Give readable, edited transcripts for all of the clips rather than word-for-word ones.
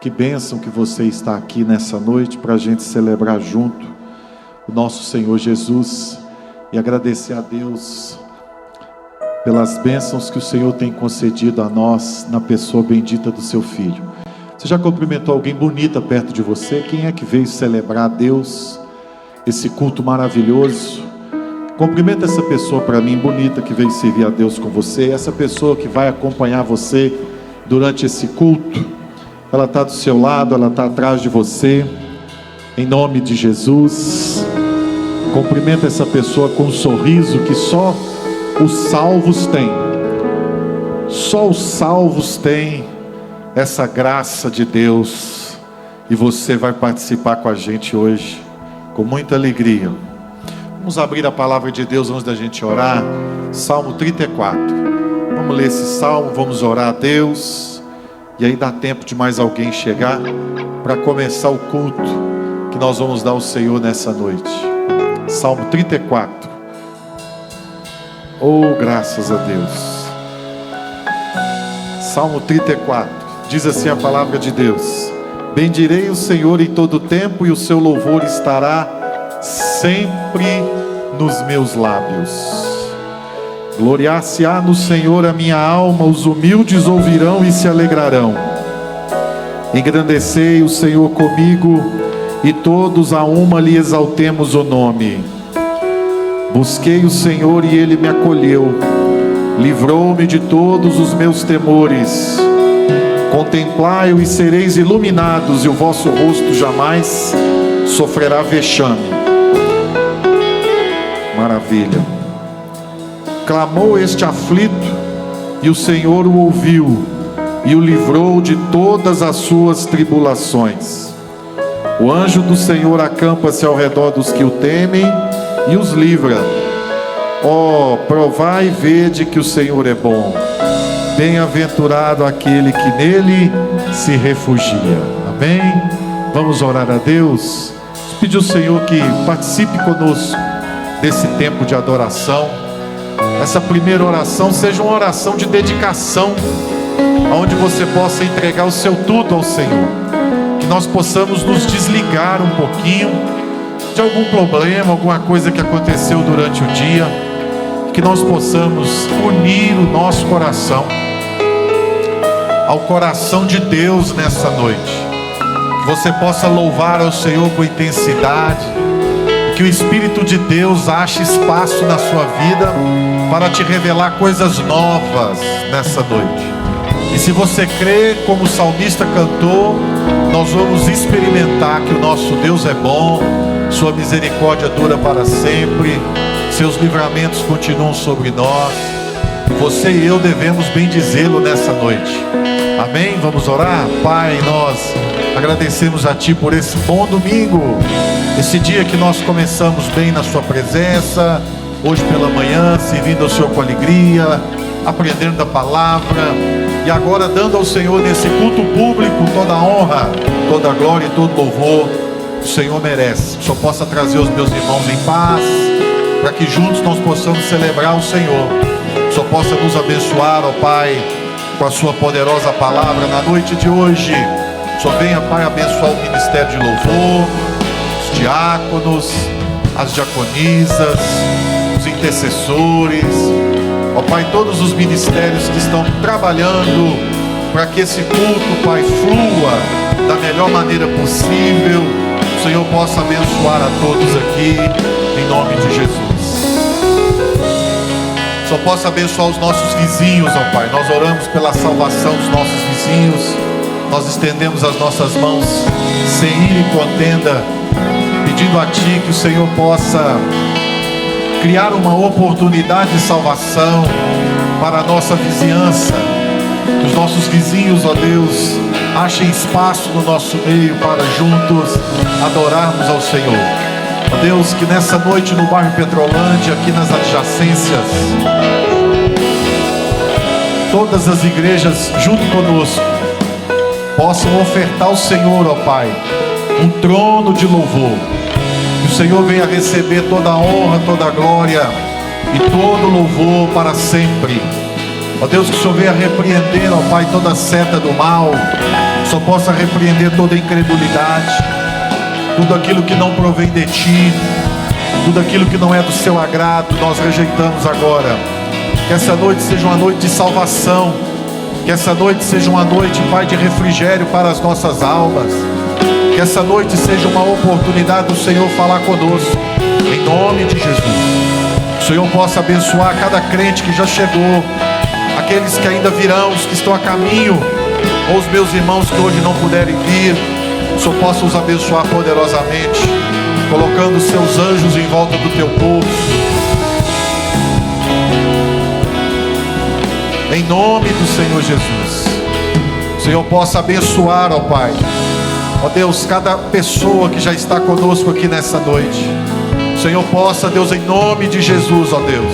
Que bênção que você está aqui nessa noite para a gente celebrar junto o nosso Senhor Jesus e agradecer a Deus pelas bênçãos que o Senhor tem concedido a nós na pessoa bendita do seu Filho. Você já cumprimentou alguém bonita perto de você? Quem é que veio celebrar a Deus, esse culto maravilhoso? Cumprimenta essa pessoa para mim, bonita, que veio servir a Deus com você. Essa pessoa que vai acompanhar você durante esse culto, ela está do seu lado, ela está atrás de você. Em nome de Jesus, cumprimenta essa pessoa com um sorriso que só os salvos têm. Só os salvos têm essa graça de Deus. E você vai participar com a gente hoje, com muita alegria. Vamos abrir a palavra de Deus antes da gente orar. Salmo 34. Vamos ler esse salmo, vamos orar a Deus. E aí dá tempo de mais alguém chegar para começar o culto que nós vamos dar ao Senhor nessa noite. Salmo 34. Oh, graças a Deus. Salmo 34. Diz assim a palavra de Deus: bendirei o Senhor em todo tempo, e o seu louvor estará sempre nos meus lábios. Gloriar-se-á no Senhor a minha alma, os humildes ouvirão e se alegrarão. Engrandecei o Senhor comigo, e todos a uma lhe exaltemos o nome. Busquei o Senhor e ele me acolheu, livrou-me de todos os meus temores. Contemplai-o e sereis iluminados, e o vosso rosto jamais sofrerá vexame. Maravilha. Clamou este aflito, e o Senhor o ouviu, e o livrou de todas as suas tribulações. O anjo do Senhor acampa-se ao redor dos que o temem, e os livra. Ó, provai e vede que o Senhor é bom. Bem-aventurado aquele que nele se refugia. Amém? Vamos orar a Deus. Pedir ao Senhor que participe conosco desse tempo de adoração. Essa primeira oração seja uma oração de dedicação, onde você possa entregar o seu tudo ao Senhor. Que nós possamos nos desligar um pouquinho de algum problema, alguma coisa que aconteceu durante o dia. Que nós possamos unir o nosso coração ao coração de Deus nessa noite. Que você possa louvar ao Senhor com intensidade. Que o Espírito de Deus ache espaço na sua vida para te revelar coisas novas nessa noite. E se você crê, como o salmista cantou, nós vamos experimentar que o nosso Deus é bom, sua misericórdia dura para sempre, seus livramentos continuam sobre nós. Você e eu devemos bendizê-lo nessa noite. Amém? Vamos orar? Pai, nós agradecemos a Ti por esse bom domingo, esse dia que nós começamos bem na Sua presença, hoje pela manhã, servindo ao Senhor com alegria, aprendendo da palavra, e agora dando ao Senhor nesse culto público toda a honra, toda a glória e todo louvor que o Senhor merece. Que o Senhor possa trazer os meus irmãos em paz, para que juntos nós possamos celebrar o Senhor. Que o Senhor possa nos abençoar, ó Pai, com a Sua poderosa palavra na noite de hoje. Que o Senhor venha, Pai, abençoar o ministério de louvor, os diáconos, as diaconisas, os intercessores, ó Pai, todos os ministérios que estão trabalhando para que esse culto, Pai, flua da melhor maneira possível. O Senhor possa abençoar a todos aqui, em nome de Jesus. Só possa abençoar os nossos vizinhos, ó Pai. Nós oramos pela salvação dos nossos vizinhos. Nós estendemos as nossas mãos sem ira e contenda, pedindo a Ti que o Senhor possa criar uma oportunidade de salvação para a nossa vizinhança. Que os nossos vizinhos, ó Deus, achem espaço no nosso meio para juntos adorarmos ao Senhor. Ó Deus, que nessa noite no bairro Petrolândia, aqui nas adjacências, todas as igrejas junto conosco possam ofertar ao Senhor, ó Pai, um trono de louvor. Que o Senhor venha receber toda a honra, toda a glória e todo o louvor para sempre. Ó Deus, que o Senhor venha repreender, ó Pai, toda seta do mal, o Senhor possa repreender toda incredulidade, tudo aquilo que não provém de Ti, tudo aquilo que não é do Seu agrado, nós rejeitamos agora. Que essa noite seja uma noite de salvação, que essa noite seja uma noite, Pai, de refrigério para as nossas almas, que essa noite seja uma oportunidade do Senhor falar conosco, em nome de Jesus. O Senhor possa abençoar cada crente que já chegou, aqueles que ainda virão, os que estão a caminho, ou os meus irmãos que hoje não puderem vir. O Senhor possa os abençoar poderosamente, colocando os Seus anjos em volta do Teu povo, em nome do Senhor Jesus. O Senhor possa abençoar, ó Pai, ó Deus, cada pessoa que já está conosco aqui nessa noite. O Senhor possa, Deus, em nome de Jesus, ó Deus,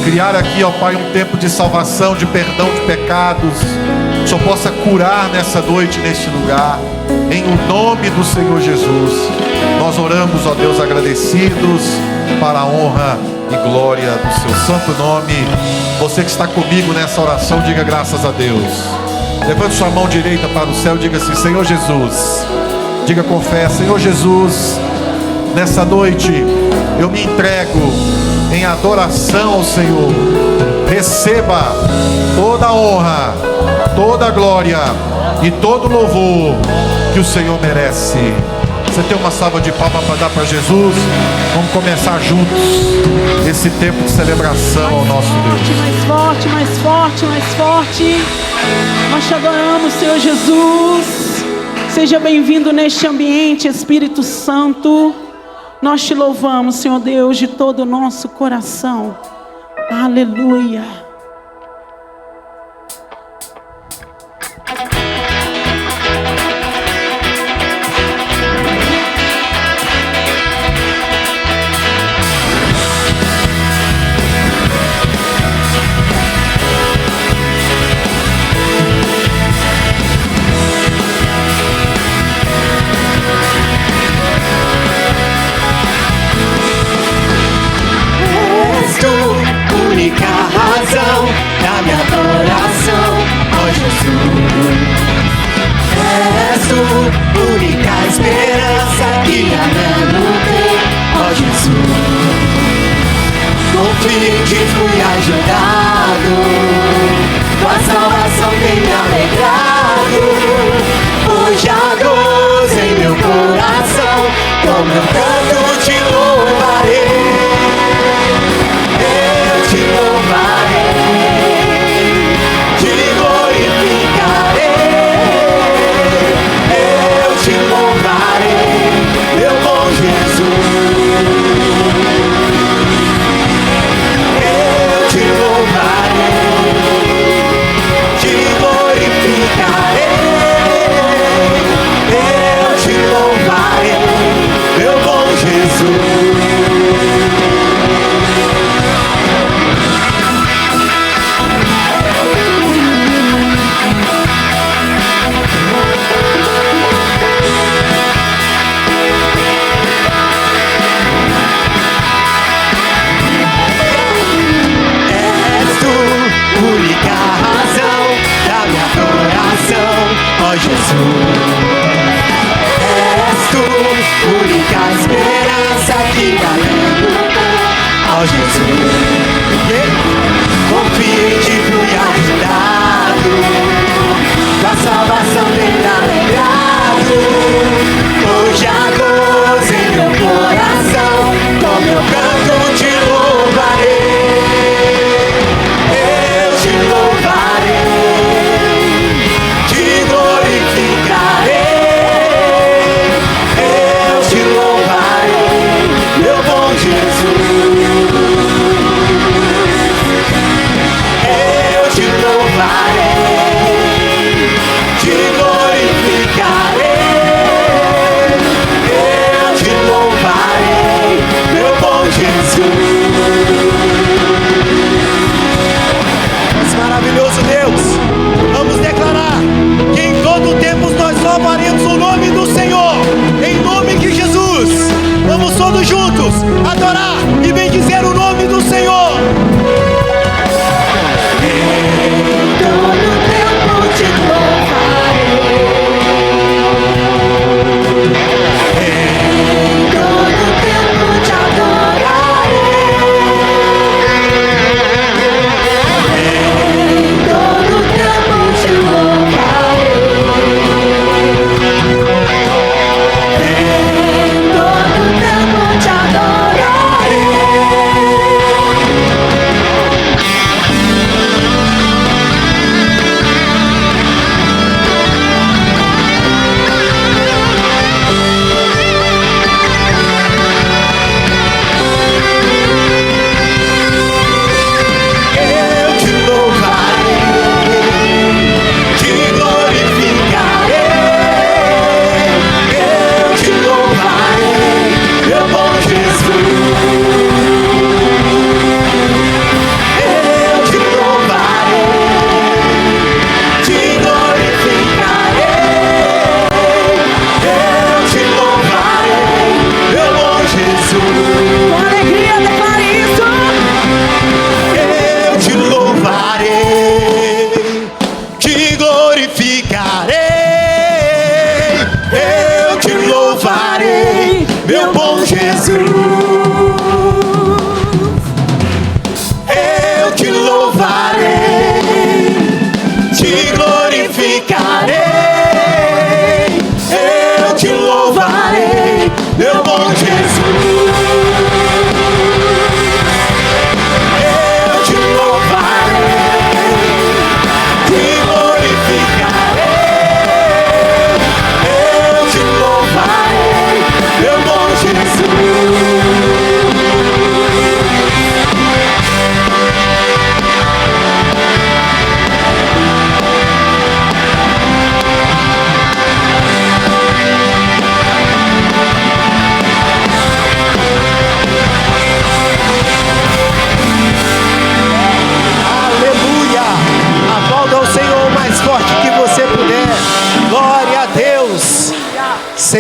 criar aqui, ó Pai, um tempo de salvação, de perdão de pecados. O Senhor possa curar nessa noite, neste lugar, em o nome do Senhor Jesus. Nós oramos, ó Deus, agradecidos, para a honra e glória do Seu santo nome. Você que está comigo nessa oração, diga graças a Deus. Levante sua mão direita para o céu e diga assim: Senhor Jesus. Diga com fé: Senhor Jesus, nessa noite eu me entrego em adoração ao Senhor. Receba toda a honra, toda a glória e todo o louvor que o Senhor merece. Você tem uma salva de palmas para dar para Jesus? Vamos começar juntos esse tempo de celebração ao nosso Deus. Mais forte, mais forte, mais forte. Nós te adoramos, Senhor Jesus. Seja bem-vindo neste ambiente, Espírito Santo. Nós te louvamos, Senhor Deus, de todo o nosso coração. Aleluia. Todo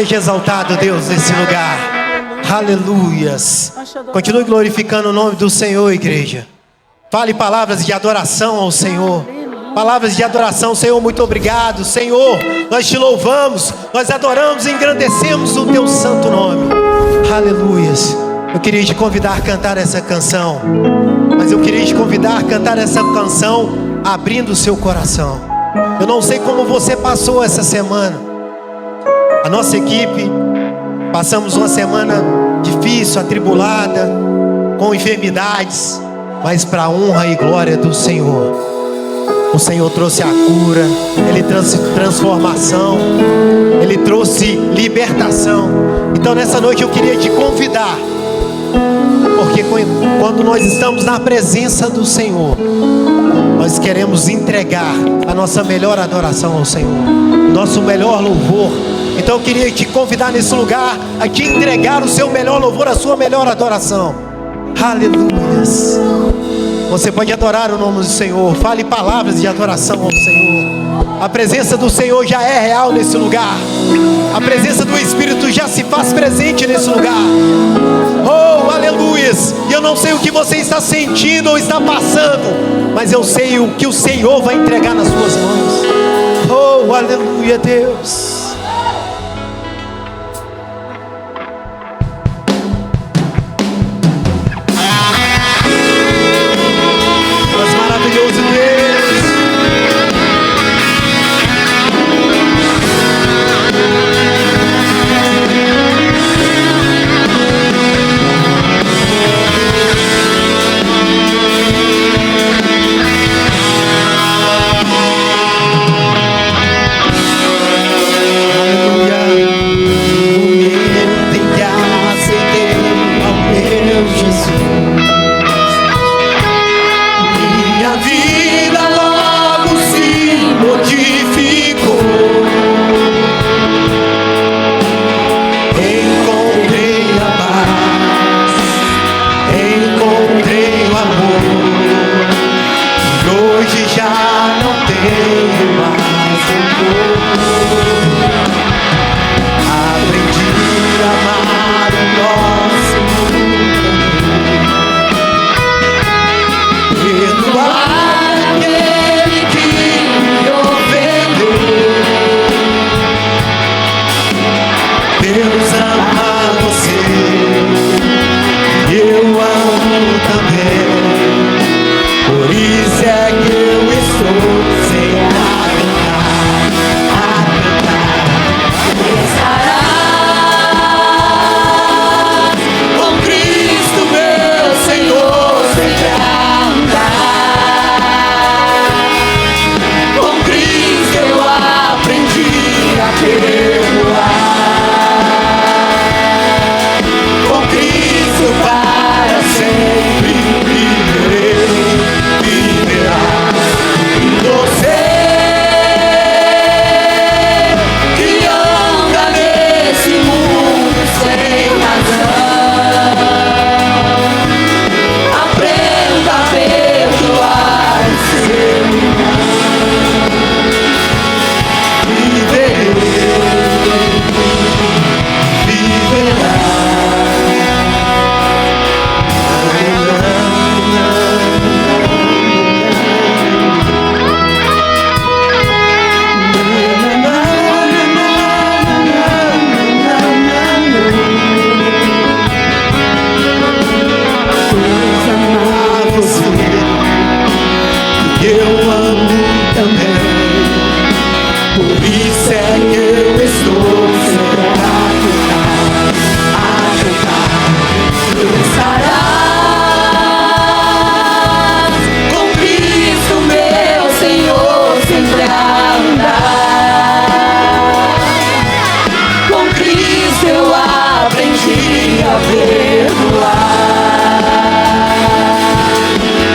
Seja exaltado, Deus, nesse lugar. Aleluias. Continue glorificando o nome do Senhor, igreja. Fale palavras de adoração ao Senhor. Palavras de adoração. Senhor, muito obrigado. Senhor, nós te louvamos, nós adoramos e engrandecemos o teu santo nome. Aleluias. Eu queria te convidar a cantar essa canção, mas eu queria te convidar a cantar essa canção abrindo o seu coração. Eu não sei como você passou essa semana. A nossa equipe, passamos uma semana difícil, atribulada, com enfermidades, mas para a honra e glória do Senhor. O Senhor trouxe a cura, Ele trouxe transformação, Ele trouxe libertação. Então nessa noite eu queria te convidar, porque quando nós estamos na presença do Senhor, nós queremos entregar a nossa melhor adoração ao Senhor, o nosso melhor louvor. Então eu queria te convidar nesse lugar a te entregar o seu melhor louvor, a sua melhor adoração. Aleluias. Você pode adorar o nome do Senhor. Fale palavras de adoração ao Senhor. A presença do Senhor já é real nesse lugar. A presença do Espírito já se faz presente nesse lugar. Oh, aleluias. E eu não sei o que você está sentindo ou está passando, mas eu sei o que o Senhor vai entregar nas suas mãos. Oh, aleluia, Deus.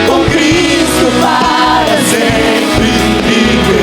Com Cristo para sempre viver.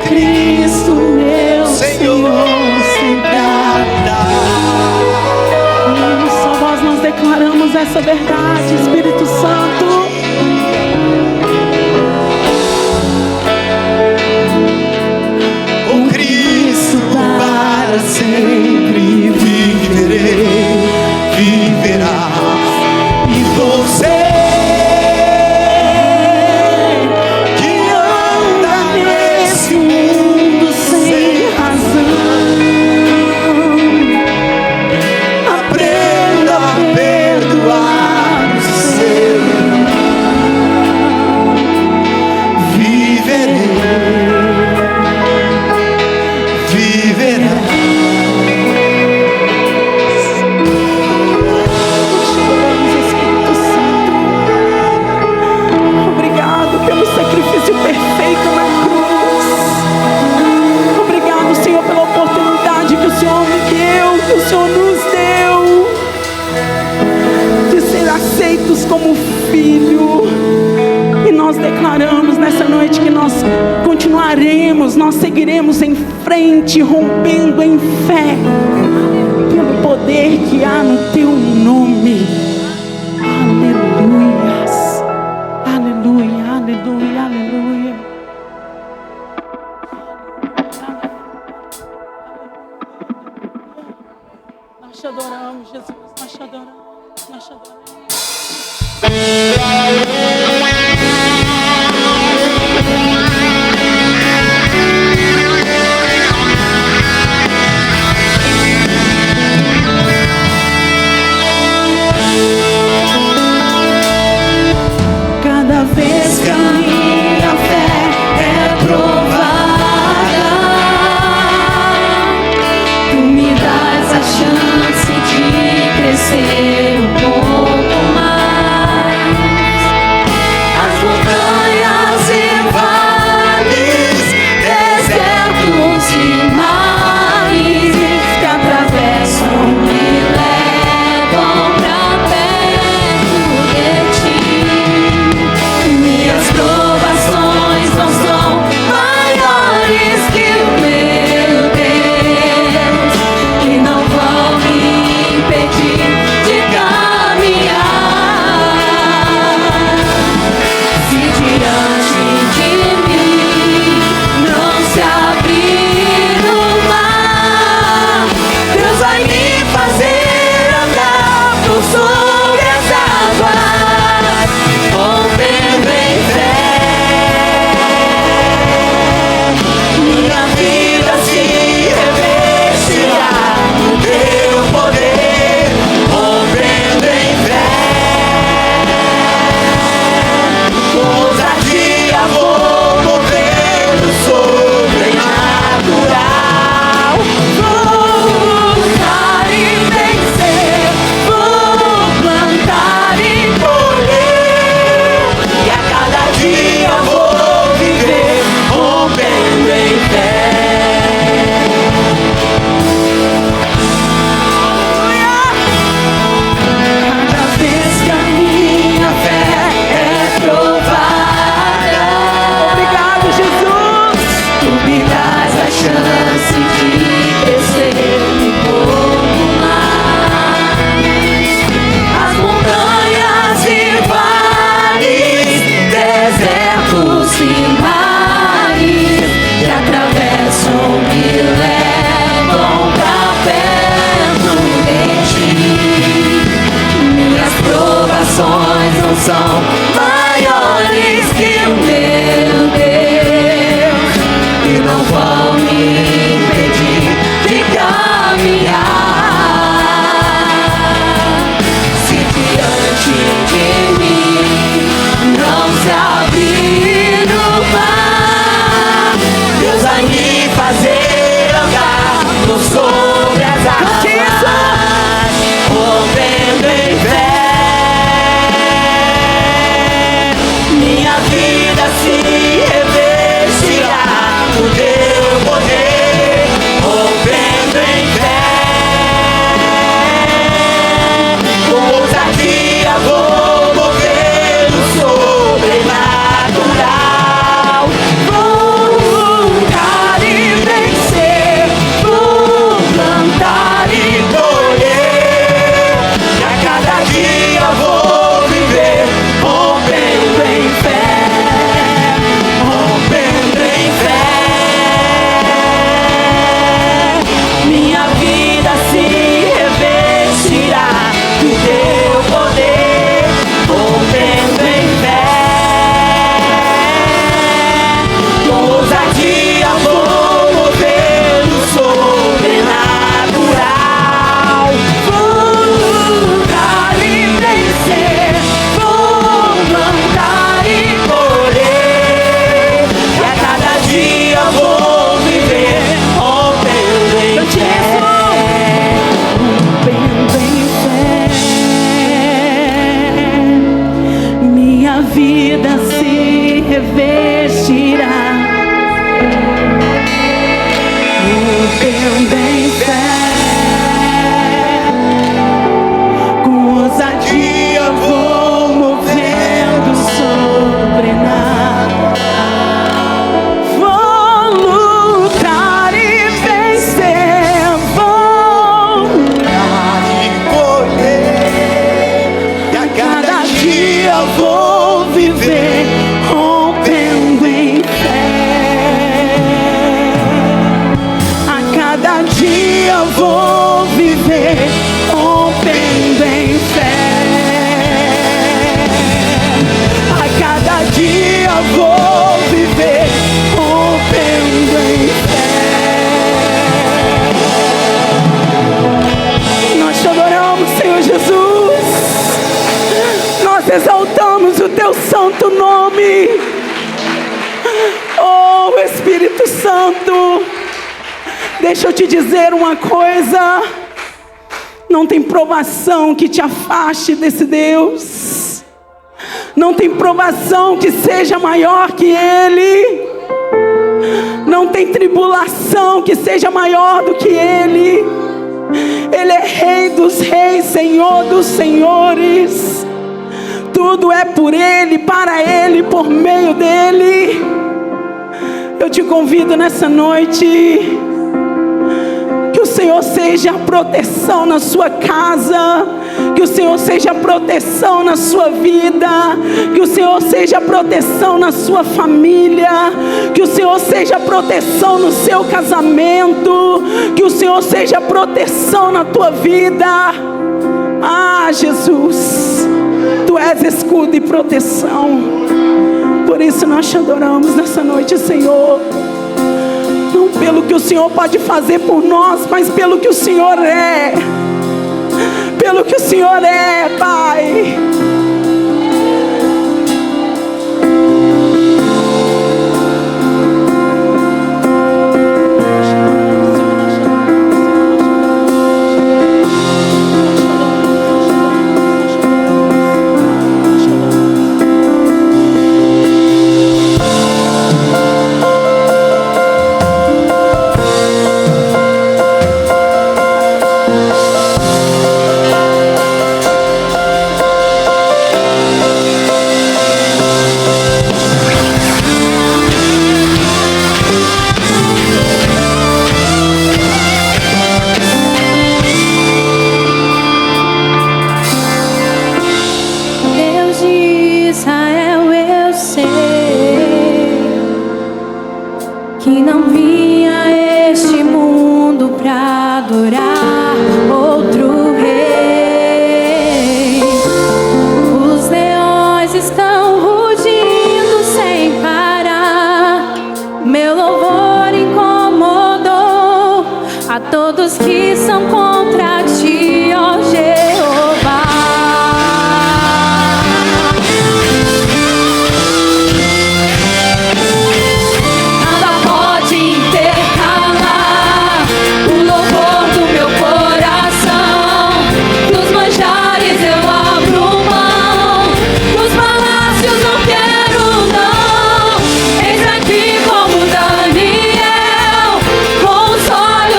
Cristo, meu Senhor, sempre habitar. Só nós declaramos essa verdade, Espírito Santo. Com Cristo para sempre viverei, viverá. E você que anda nesse mundo sem razão, aprenda a perdoar o seu irmão. Viverei, viverá. Obrigado pelo sacrifício perfeito na cruz. Obrigado, Senhor, pela oportunidade que o Senhor me deu, que o Senhor nos deu, de ser aceitos como filho. E nós declaramos nessa noite que nós continuaremos, nós seguiremos em frente, rompendo em fé, pelo poder que há no teu nome. Aleluias, aleluia, aleluia, aleluia. Nós te adoramos, Jesus, nós te adoramos, nós te adoramos. Espírito Santo, deixa eu te dizer uma coisa: não tem provação que te afaste desse Deus, não tem provação que seja maior que Ele, não tem tribulação que seja maior do que Ele. Ele é Rei dos reis, Senhor dos senhores. Tudo é por Ele, para Ele, por meio dEle. Eu te convido nessa noite, que o Senhor seja a proteção na sua casa, que o Senhor seja a proteção na sua vida, que o Senhor seja a proteção na sua família, que o Senhor seja a proteção no seu casamento, que o Senhor seja a proteção na tua vida. Ah, Jesus, Tu és escudo e proteção. Por isso nós te adoramos nessa noite, Senhor. Não pelo que o Senhor pode fazer por nós, mas pelo que o Senhor é. Pelo que o Senhor é, Pai.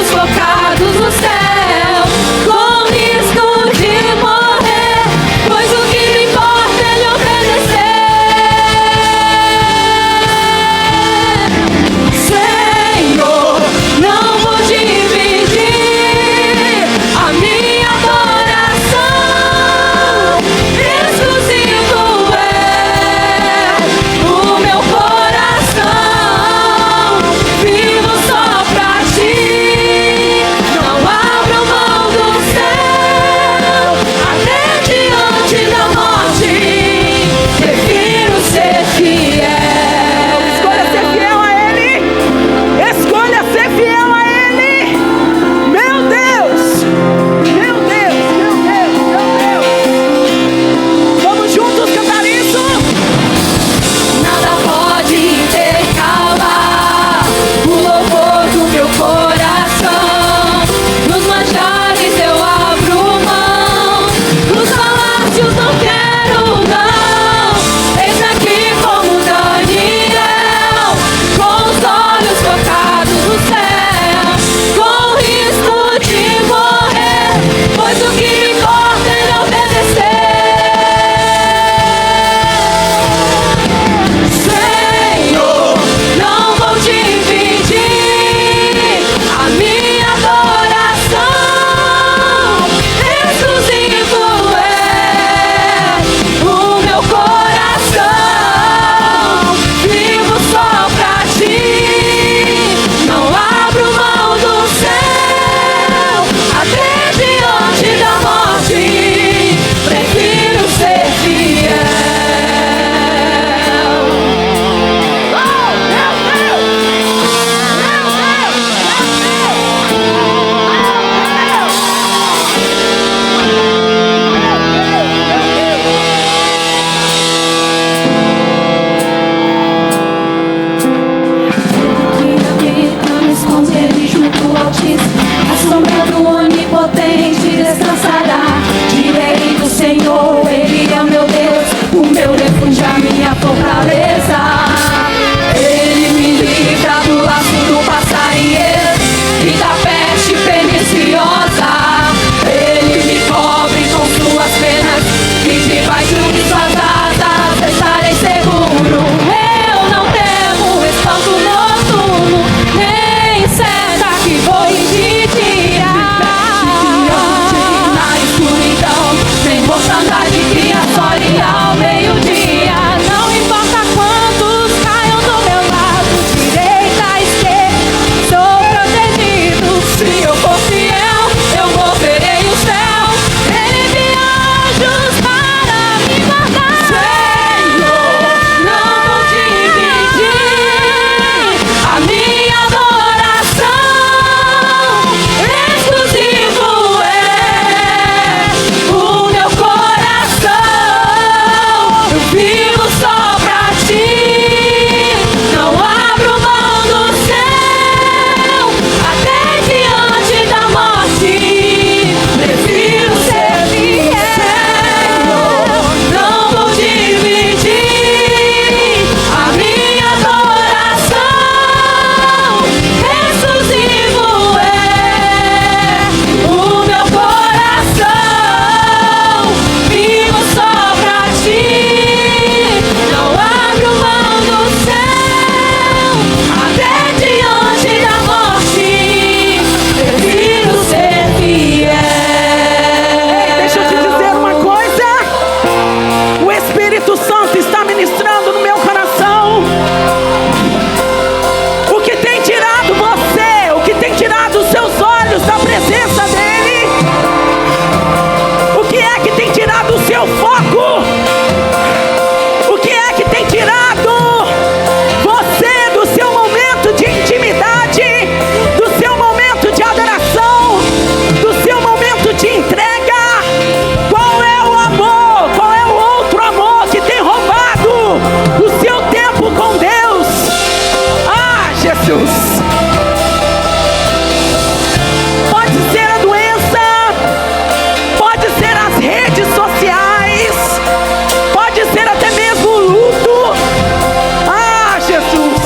Focados no céu, com isto de vícios. Pode ser a doença, pode ser as redes sociais, pode ser até mesmo o luto. Ah, Jesus!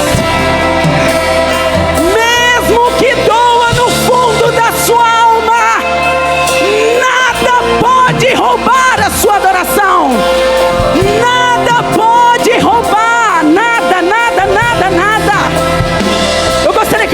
Mesmo que doa no fundo da sua alma, nada pode roubar a sua adoração. Nada pode roubar, nada, nada, nada, nada. Eu gostaria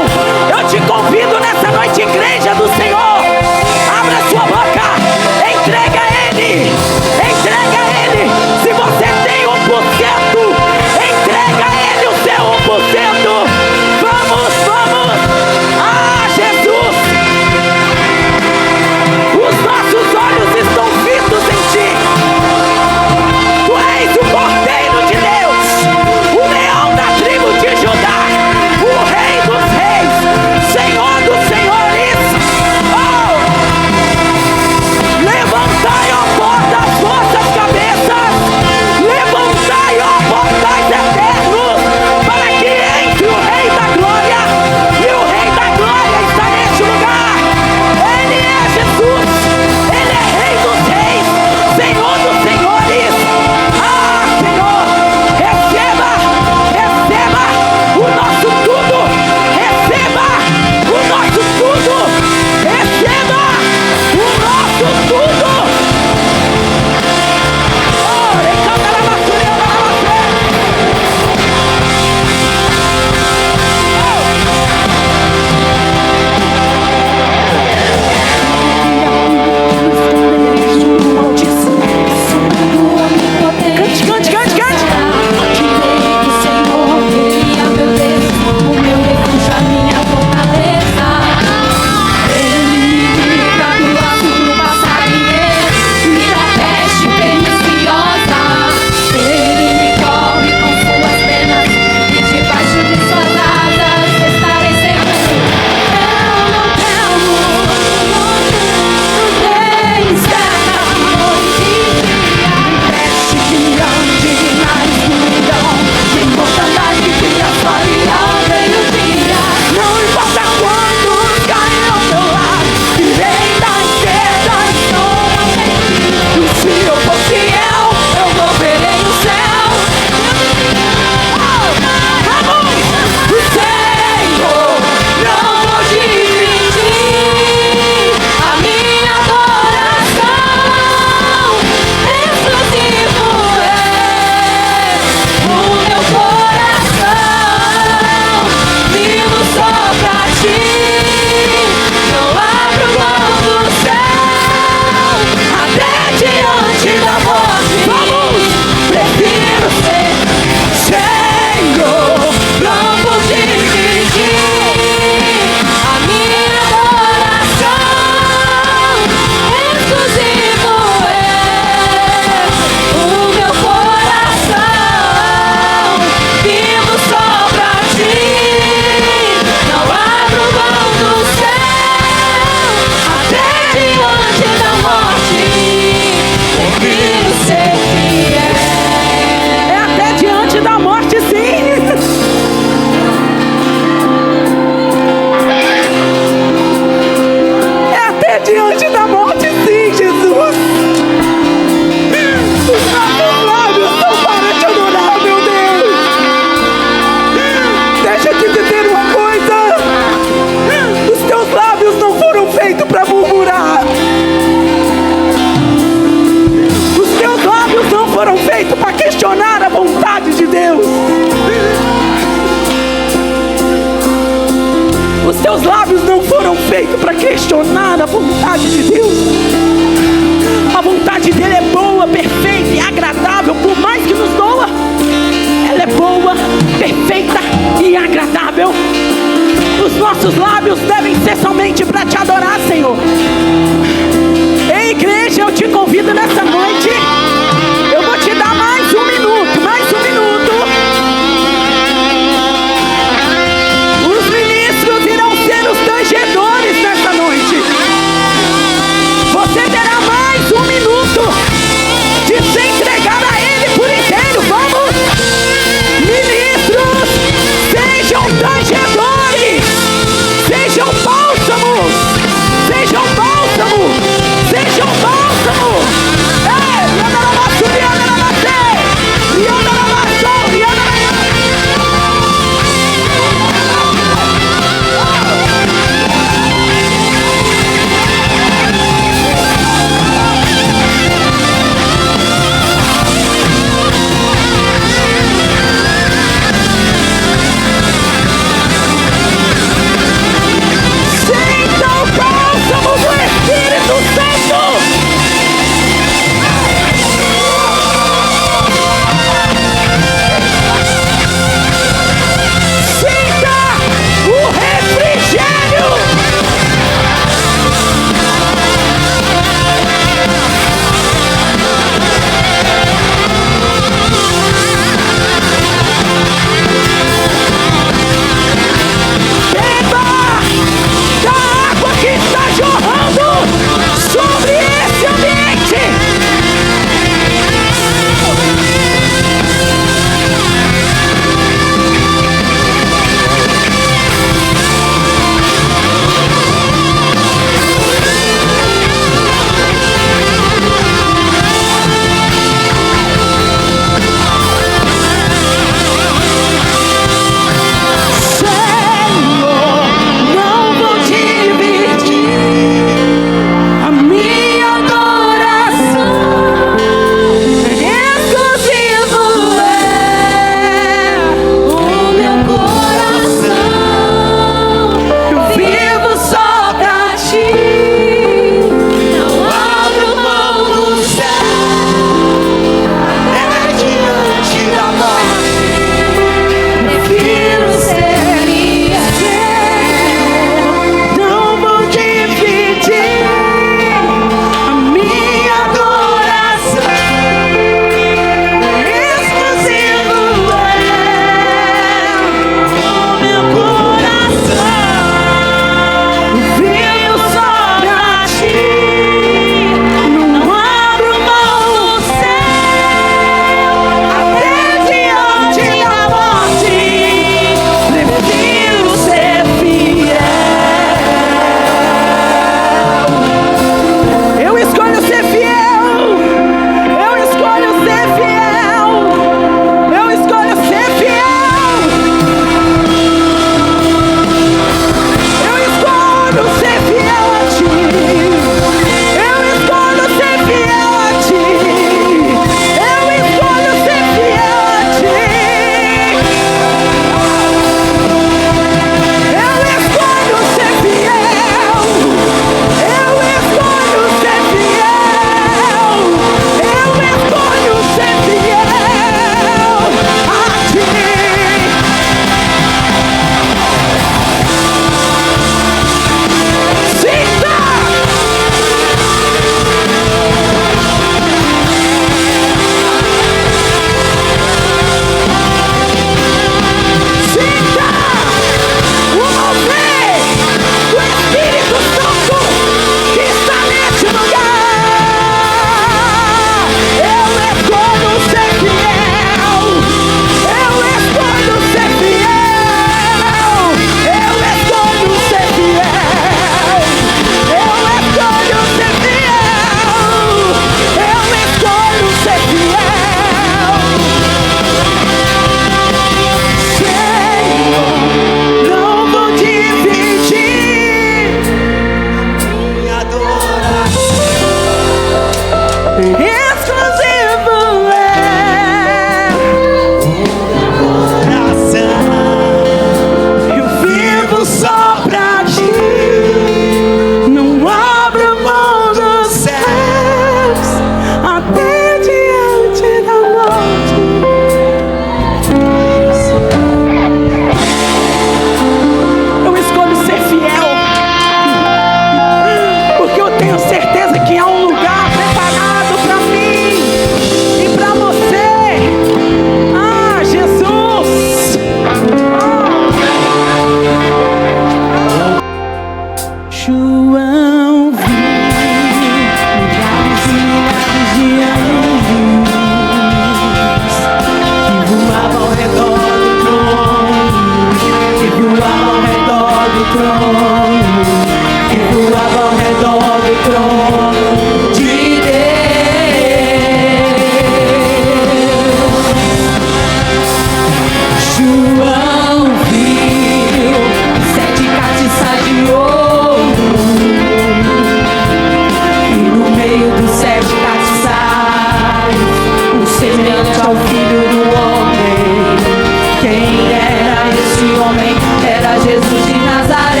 homem era Jesus de Nazaré.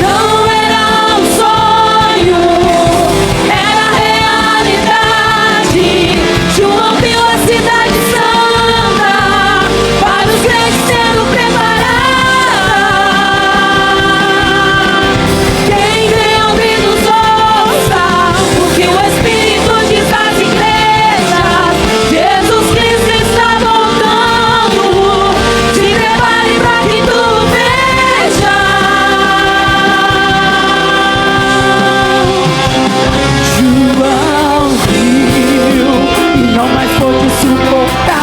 Não era um sonho, era realidade. João viu a cidade santa, para os crentes sendo preparada. Quem tem ouvidos ouça o que o Espírito diz às igrejas. Jesus Cristo está voltando, se prepare para que tu veja. João viu e não mais pôde suportar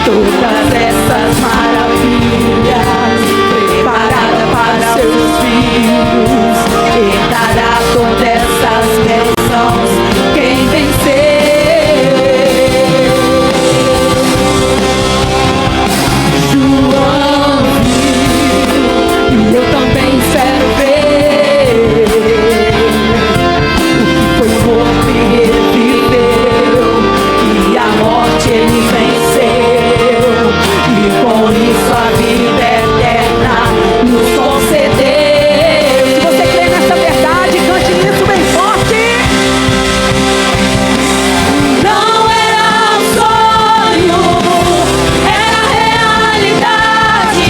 todas essas maravilhas preparadas para seus filhos. Herdará todas essas bênçãos quem vencer. João viu e eu também espero ver o que foi morto e reviveu, e a morte ele venceu, e com isso a vida eterna nos concedeu. Se você crê nessa verdade, cante isso bem forte. Não era um sonho, era realidade.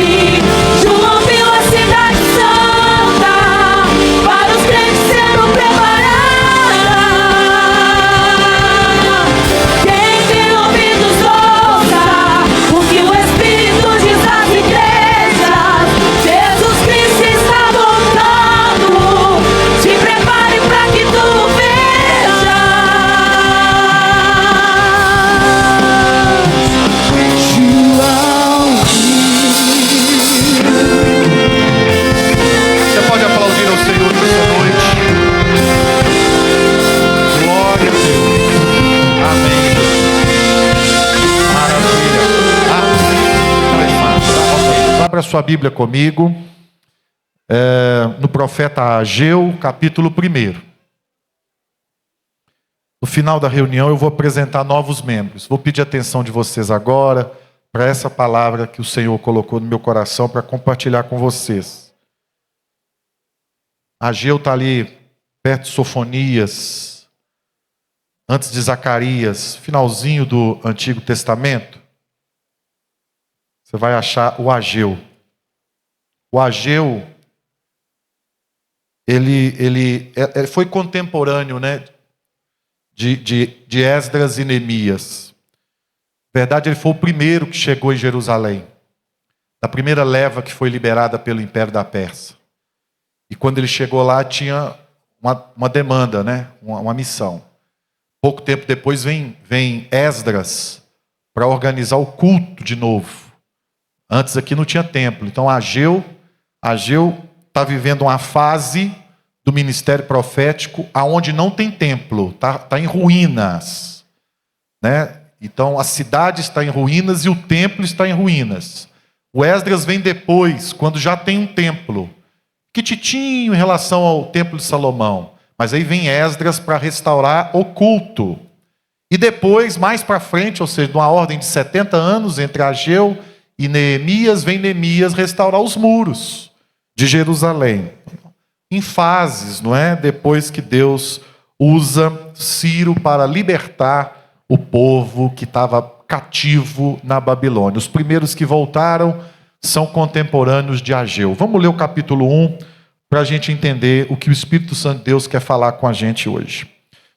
João viu a cidade santa, para os crentes sendo preparada. Quem tem ouvidos ouça o que o Espírito diz às igrejas. Jesus Cristo está voltando, se prepare para que tu veja. Você pode aplaudir ao Senhor nessa noite. Glória a Deus. Amém. Maravilha. Abra sua Bíblia comigo. No profeta Ageu, capítulo 1. No final da reunião eu vou apresentar novos membros. Vou pedir a atenção de vocês agora para essa palavra que o Senhor colocou no meu coração para compartilhar com vocês. Ageu está ali perto de Sofonias, antes de Zacarias, finalzinho do Antigo Testamento. Você vai achar o Ageu. O Ageu, ele foi contemporâneo, né, de Esdras e Neemias. Na verdade, ele foi o primeiro que chegou em Jerusalém, da primeira leva que foi liberada pelo Império da Pérsia. E quando ele chegou lá, tinha uma demanda, né, uma missão. Pouco tempo depois vem Esdras para organizar o culto de novo. Antes aqui não tinha templo. Então Ageu está vivendo uma fase do ministério profético aonde não tem templo, tá em ruínas, né? Então a cidade está em ruínas e o templo está em ruínas. O Esdras vem depois, quando já tem um templo, quititinho em relação ao templo de Salomão, mas aí vem Esdras para restaurar o culto. E depois, mais para frente, ou seja, numa ordem de 70 anos entre Ageu e Neemias, vem Neemias restaurar os muros de Jerusalém. Em fases, não é? Depois que Deus usa Ciro para libertar o povo que estava cativo na Babilônia. Os primeiros que voltaram são contemporâneos de Ageu. Vamos ler o capítulo 1 para a gente entender o que o Espírito Santo de Deus quer falar com a gente hoje.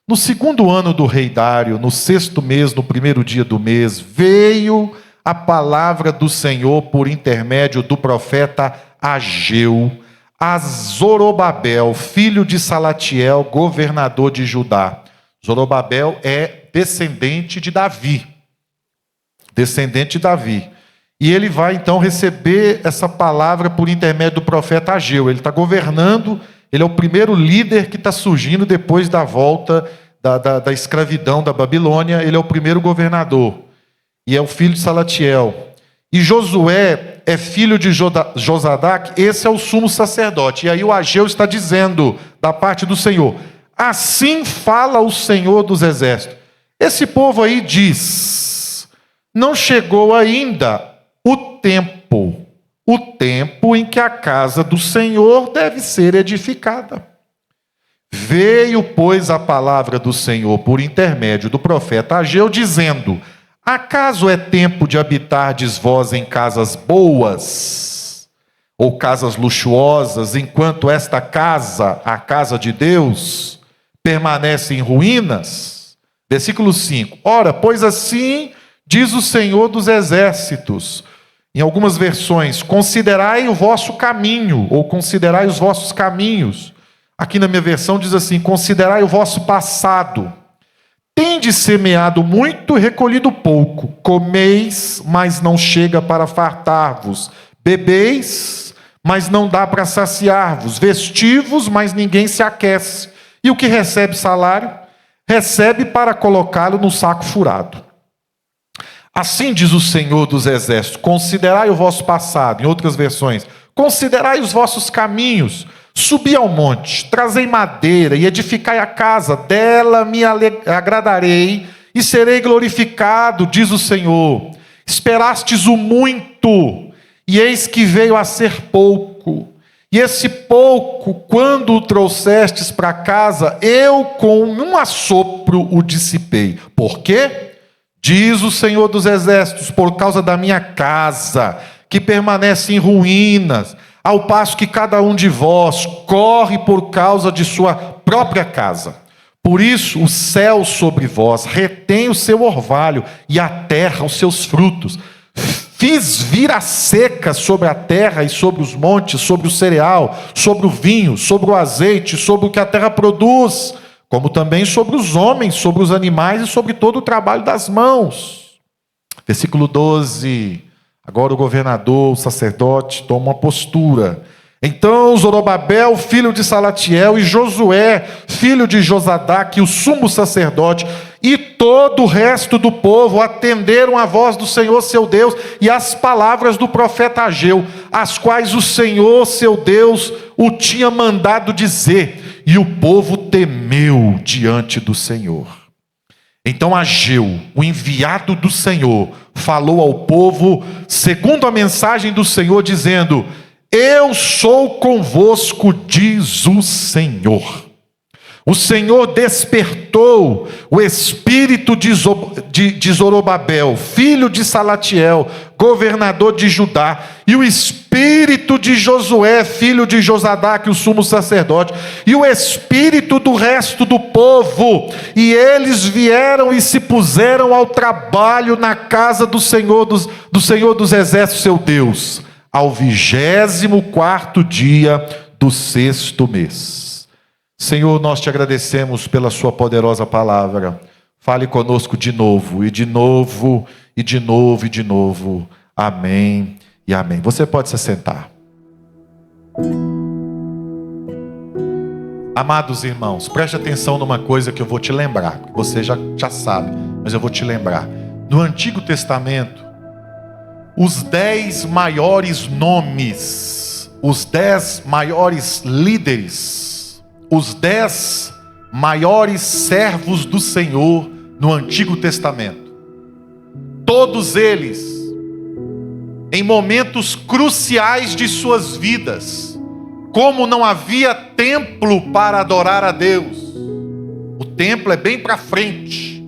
No 2º ano do rei Dário, no 6º mês, no 1º dia do mês, veio a palavra do Senhor por intermédio do profeta Ageu a Zorobabel, filho de Salatiel, governador de Judá. Zorobabel é descendente de Davi. E ele vai então receber essa palavra por intermédio do profeta Ageu. Ele está governando, ele é o primeiro líder que está surgindo depois da volta da escravidão da Babilônia. Ele é o primeiro governador. E é o filho de Salatiel. E Josué é filho de Josadac, esse é o sumo sacerdote. E aí o Ageu está dizendo, da parte do Senhor, assim fala o Senhor dos Exércitos. Esse povo aí diz: não chegou ainda o tempo em que a casa do Senhor deve ser edificada. Veio, pois, a palavra do Senhor por intermédio do profeta Ageu, dizendo: acaso é tempo de habitardes vós em casas boas, ou casas luxuosas, enquanto esta casa, a casa de Deus, permanece em ruínas? Versículo 5. Ora, pois assim diz o Senhor dos Exércitos. Em algumas versões, considerai o vosso caminho, ou considerai os vossos caminhos. Aqui na minha versão diz assim: considerai o vosso passado. Tendes semeado muito e recolhido pouco. Comeis, mas não chega para fartar-vos. Bebeis, mas não dá para saciar-vos. Vestivos, mas ninguém se aquece. E o que recebe salário? Recebe para colocá-lo no saco furado. Assim diz o Senhor dos Exércitos: considerai o vosso passado. Em outras versões, considerai os vossos caminhos. Subi ao monte, trazei madeira e edificai a casa, dela me agradarei e serei glorificado, diz o Senhor. Esperastes o muito, e eis que veio a ser pouco. E esse pouco, quando o trouxestes para casa, eu com um assopro o dissipei. Por quê? Diz o Senhor dos Exércitos: por causa da minha casa, que permanece em ruínas, ao passo que cada um de vós corre por causa de sua própria casa. Por isso o céu sobre vós retém o seu orvalho, e a terra os seus frutos. Fiz vir a seca sobre a terra e sobre os montes, sobre o cereal, sobre o vinho, sobre o azeite, sobre o que a terra produz, como também sobre os homens, sobre os animais e sobre todo o trabalho das mãos. Versículo 12. Agora o governador, o sacerdote, toma uma postura. Então Zorobabel, filho de Salatiel, e Josué, filho de Josadaque, o sumo sacerdote, e todo o resto do povo atenderam a voz do Senhor seu Deus e as palavras do profeta Ageu, as quais o Senhor seu Deus o tinha mandado dizer, e o povo temeu diante do Senhor. Então Ageu, o enviado do Senhor, falou ao povo segundo a mensagem do Senhor, dizendo: eu sou convosco, diz o Senhor. O Senhor despertou o espírito de Zorobabel, filho de Salatiel, governador de Judá, e o espírito de Josué, filho de Josadaque, o sumo sacerdote, e o espírito do resto do povo, e eles vieram e se puseram ao trabalho na casa do Senhor dos Exércitos, seu Deus, ao 24º dia do 6º mês. Senhor, nós te agradecemos pela sua poderosa palavra. Fale conosco de novo, e de novo, e de novo, e de novo. Amém e amém. Você pode se sentar. Amados irmãos, preste atenção numa coisa que eu vou te lembrar. Você já sabe, mas eu vou te lembrar. No Antigo Testamento, os 10 maiores nomes, os 10 maiores líderes, os 10 maiores servos do Senhor no Antigo Testamento, todos eles, em momentos cruciais de suas vidas, como não havia templo para adorar a Deus, o templo é bem para frente,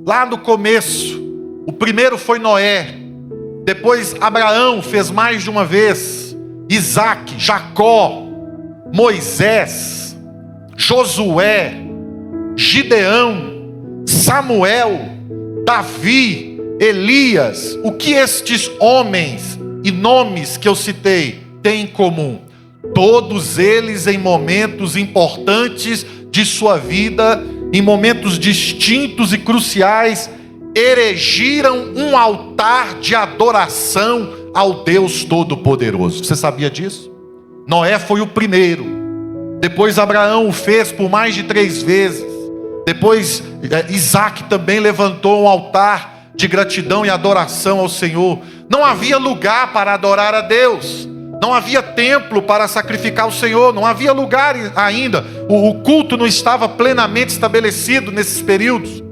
lá no começo. O primeiro foi Noé, depois Abraão fez mais de uma vez, Isaac, Jacó, Moisés, Josué, Gideão, Samuel, Davi, Elias. O que estes homens e nomes que eu citei têm em comum? Todos eles, em momentos importantes de sua vida, em momentos distintos e cruciais, erigiram um altar de adoração ao Deus Todo-Poderoso. Você sabia disso? Noé foi o primeiro. Depois Abraão o fez por mais de 3 vezes. Depois Isaac também levantou um altar de gratidão e adoração ao Senhor. Não havia lugar para adorar a Deus. Não havia templo para sacrificar o Senhor, não havia lugar ainda. O culto não estava plenamente estabelecido nesses períodos.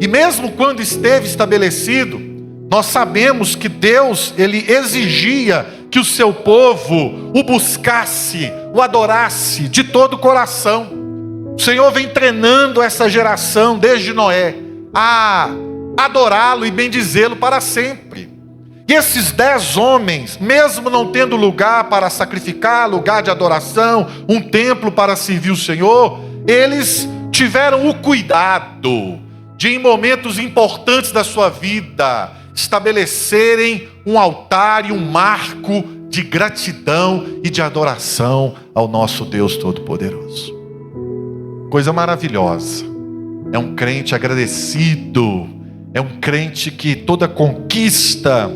E mesmo quando esteve estabelecido, nós sabemos que Deus, Ele exigia que o seu povo o buscasse, o adorasse de todo o coração. O Senhor vem treinando essa geração desde Noé a adorá-lo e bendizê-lo para sempre. E esses 10 homens, mesmo não tendo lugar para sacrificar, lugar de adoração, um templo para servir o Senhor, eles tiveram o cuidado de, em momentos importantes da sua vida, estabelecerem um altar e um marco de gratidão e de adoração ao nosso Deus Todo-Poderoso. Coisa maravilhosa. É um crente agradecido, é um crente que toda conquista,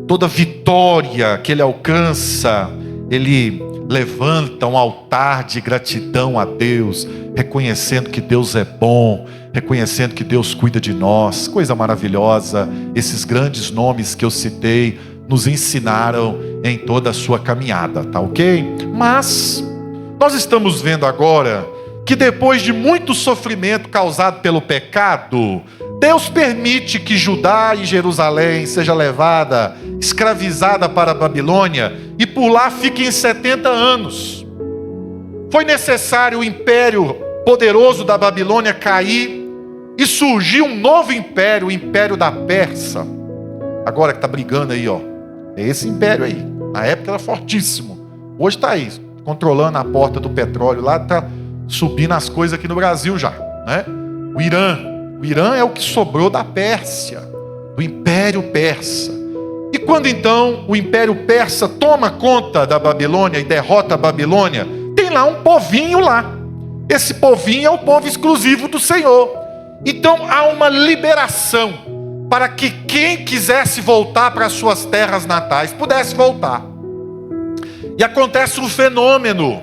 toda vitória que ele alcança, ele levanta um altar de gratidão a Deus, reconhecendo que Deus é bom, reconhecendo que Deus cuida de nós. Coisa maravilhosa. Esses grandes nomes que eu citei nos ensinaram em toda a sua caminhada, tá ok? Mas nós estamos vendo agora que depois de muito sofrimento causado pelo pecado, Deus permite que Judá e Jerusalém seja levada, escravizada para a Babilônia, e por lá fiquem 70 anos. Foi necessário o império poderoso da Babilônia cair, e surgiu um novo império, o império da Pérsia. Agora que está brigando aí, ó. É esse império aí. Na época era fortíssimo. Hoje está aí, controlando a porta do petróleo lá, está subindo as coisas aqui no Brasil já, né? O Irã é o que sobrou da Pérsia, do Império Persa. E quando então o Império Persa toma conta da Babilônia e derrota a Babilônia, tem lá um povinho lá. Esse povinho é o povo exclusivo do Senhor. Então há uma liberação para que quem quisesse voltar para as suas terras natais pudesse voltar. E acontece um fenômeno.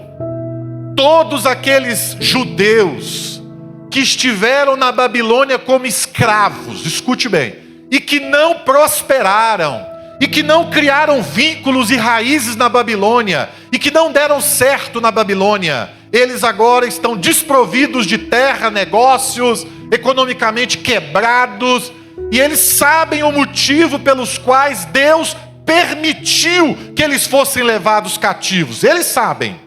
Todos aqueles judeus que estiveram na Babilônia como escravos, escute bem, e que não prosperaram, e que não criaram vínculos e raízes na Babilônia, e que não deram certo na Babilônia, eles agora estão desprovidos de terra, negócios, economicamente quebrados, e eles sabem o motivo pelos quais Deus permitiu que eles fossem levados cativos. Eles sabem.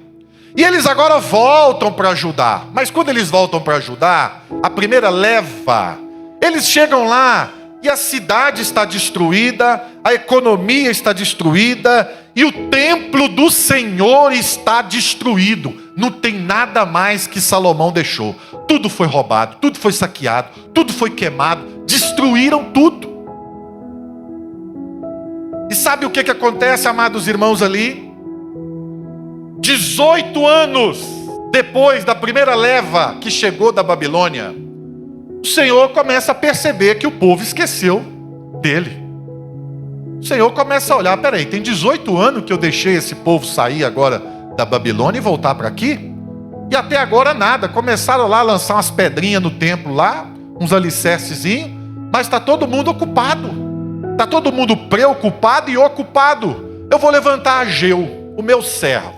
E eles agora voltam para Judá. Mas quando eles voltam para Judá, a primeira leva, eles chegam lá e a cidade está destruída, a economia está destruída e o templo do Senhor está destruído. Não tem nada mais que Salomão deixou. Tudo foi roubado, tudo foi saqueado, tudo foi queimado, destruíram tudo. E sabe o que acontece, amados irmãos, ali? 18 anos depois da primeira leva que chegou da Babilônia, o Senhor começa a perceber que o povo esqueceu dele. O Senhor começa a olhar, peraí, tem 18 anos que eu deixei esse povo sair agora da Babilônia e voltar para aqui? E até agora nada, começaram lá a lançar umas pedrinhas no templo lá, uns alicercezinhos, mas está todo mundo ocupado, está todo mundo preocupado e ocupado. Eu vou levantar Ageu, o meu servo,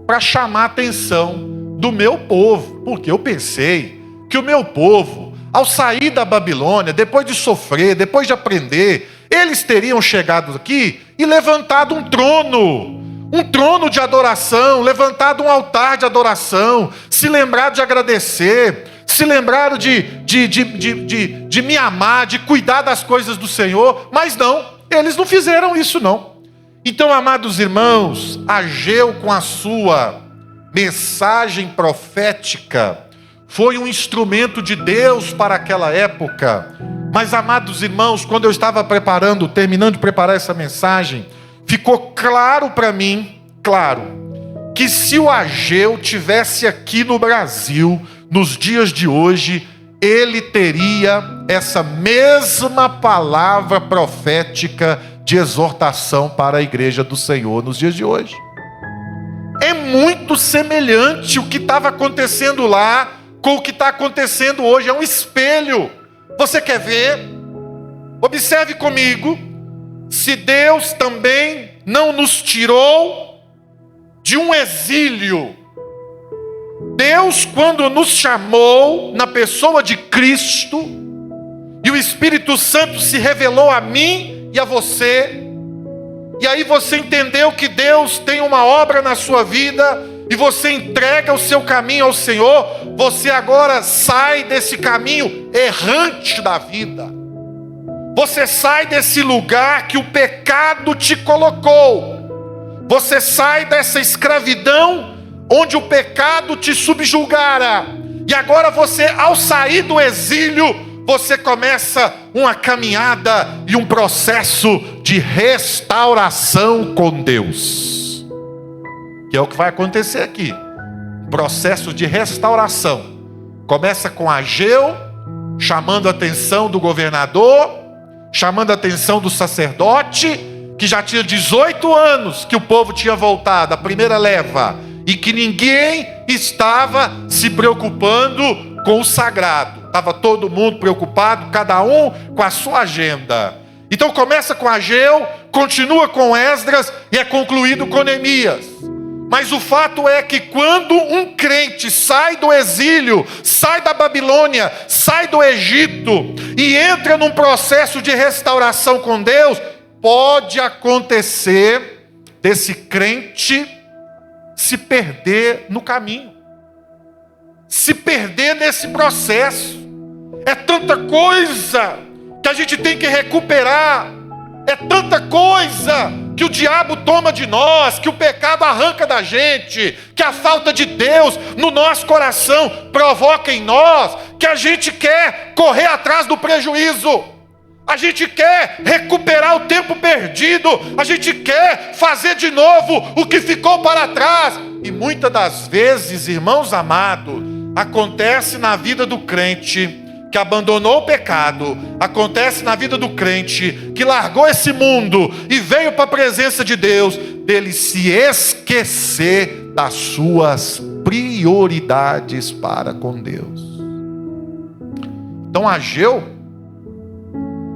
para chamar a atenção do meu povo, porque eu pensei que o meu povo, ao sair da Babilônia, depois de sofrer, depois de aprender, eles teriam chegado aqui e levantado um trono de adoração, levantado um altar de adoração, se lembrado de agradecer, se lembraram de me amar, de cuidar das coisas do Senhor, mas não, eles não fizeram isso não. Então, amados irmãos, Ageu com a sua mensagem profética foi um instrumento de Deus para aquela época. Mas, amados irmãos, quando eu estava terminando de preparar essa mensagem, ficou claro para mim, que se o Ageu tivesse aqui no Brasil, nos dias de hoje, ele teria essa mesma palavra profética de exortação para a igreja do Senhor nos dias de hoje. É muito semelhante o que estava acontecendo lá com o que está acontecendo hoje, é um espelho. Você quer ver? Observe comigo, se Deus também não nos tirou de um exílio. Deus, quando nos chamou na pessoa de Cristo, e o Espírito Santo se revelou a mim e a você, e aí você entendeu que Deus tem uma obra na sua vida, e você entrega o seu caminho ao Senhor, você agora sai desse caminho errante da vida. Você sai desse lugar que o pecado te colocou. Você sai dessa escravidão onde o pecado te subjugara. E agora você, ao sair do exílio, você começa uma caminhada e um processo de restauração com Deus. Que é o que vai acontecer aqui. Processo de restauração. Começa com Ageu, chamando a atenção do governador, chamando a atenção do sacerdote, que já tinha 18 anos que o povo tinha voltado, a primeira leva, e que ninguém estava se preocupando com o sagrado. Estava todo mundo preocupado, cada um com a sua agenda. Então começa com Ageu, continua com Esdras e é concluído com Neemias. Mas o fato é que quando um crente sai do exílio, sai da Babilônia, sai do Egito e entra num processo de restauração com Deus, pode acontecer desse crente se perder no caminho, se perder nesse processo. É tanta coisa que a gente tem que recuperar, é tanta coisa que o diabo toma de nós, que o pecado arranca da gente, que a falta de Deus no nosso coração provoca em nós, que a gente quer correr atrás do prejuízo, a gente quer recuperar o tempo perdido, a gente quer fazer de novo o que ficou para trás. E muitas das vezes, irmãos amados, acontece na vida do crente que abandonou o pecado, acontece na vida do crente que largou esse mundo e veio para a presença de Deus, dele se esquecer das suas prioridades para com Deus. Então Ageu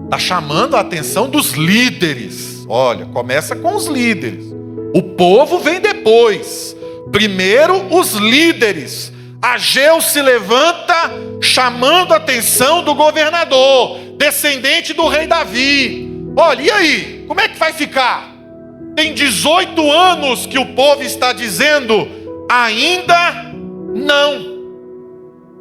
está chamando a atenção dos líderes. Olha, começa com os líderes, o povo vem depois. Primeiro os líderes. Ageu se levanta chamando a atenção do governador, descendente do rei Davi. Olha, e aí? Como é que vai ficar? Tem 18 anos que o povo está dizendo, ainda não.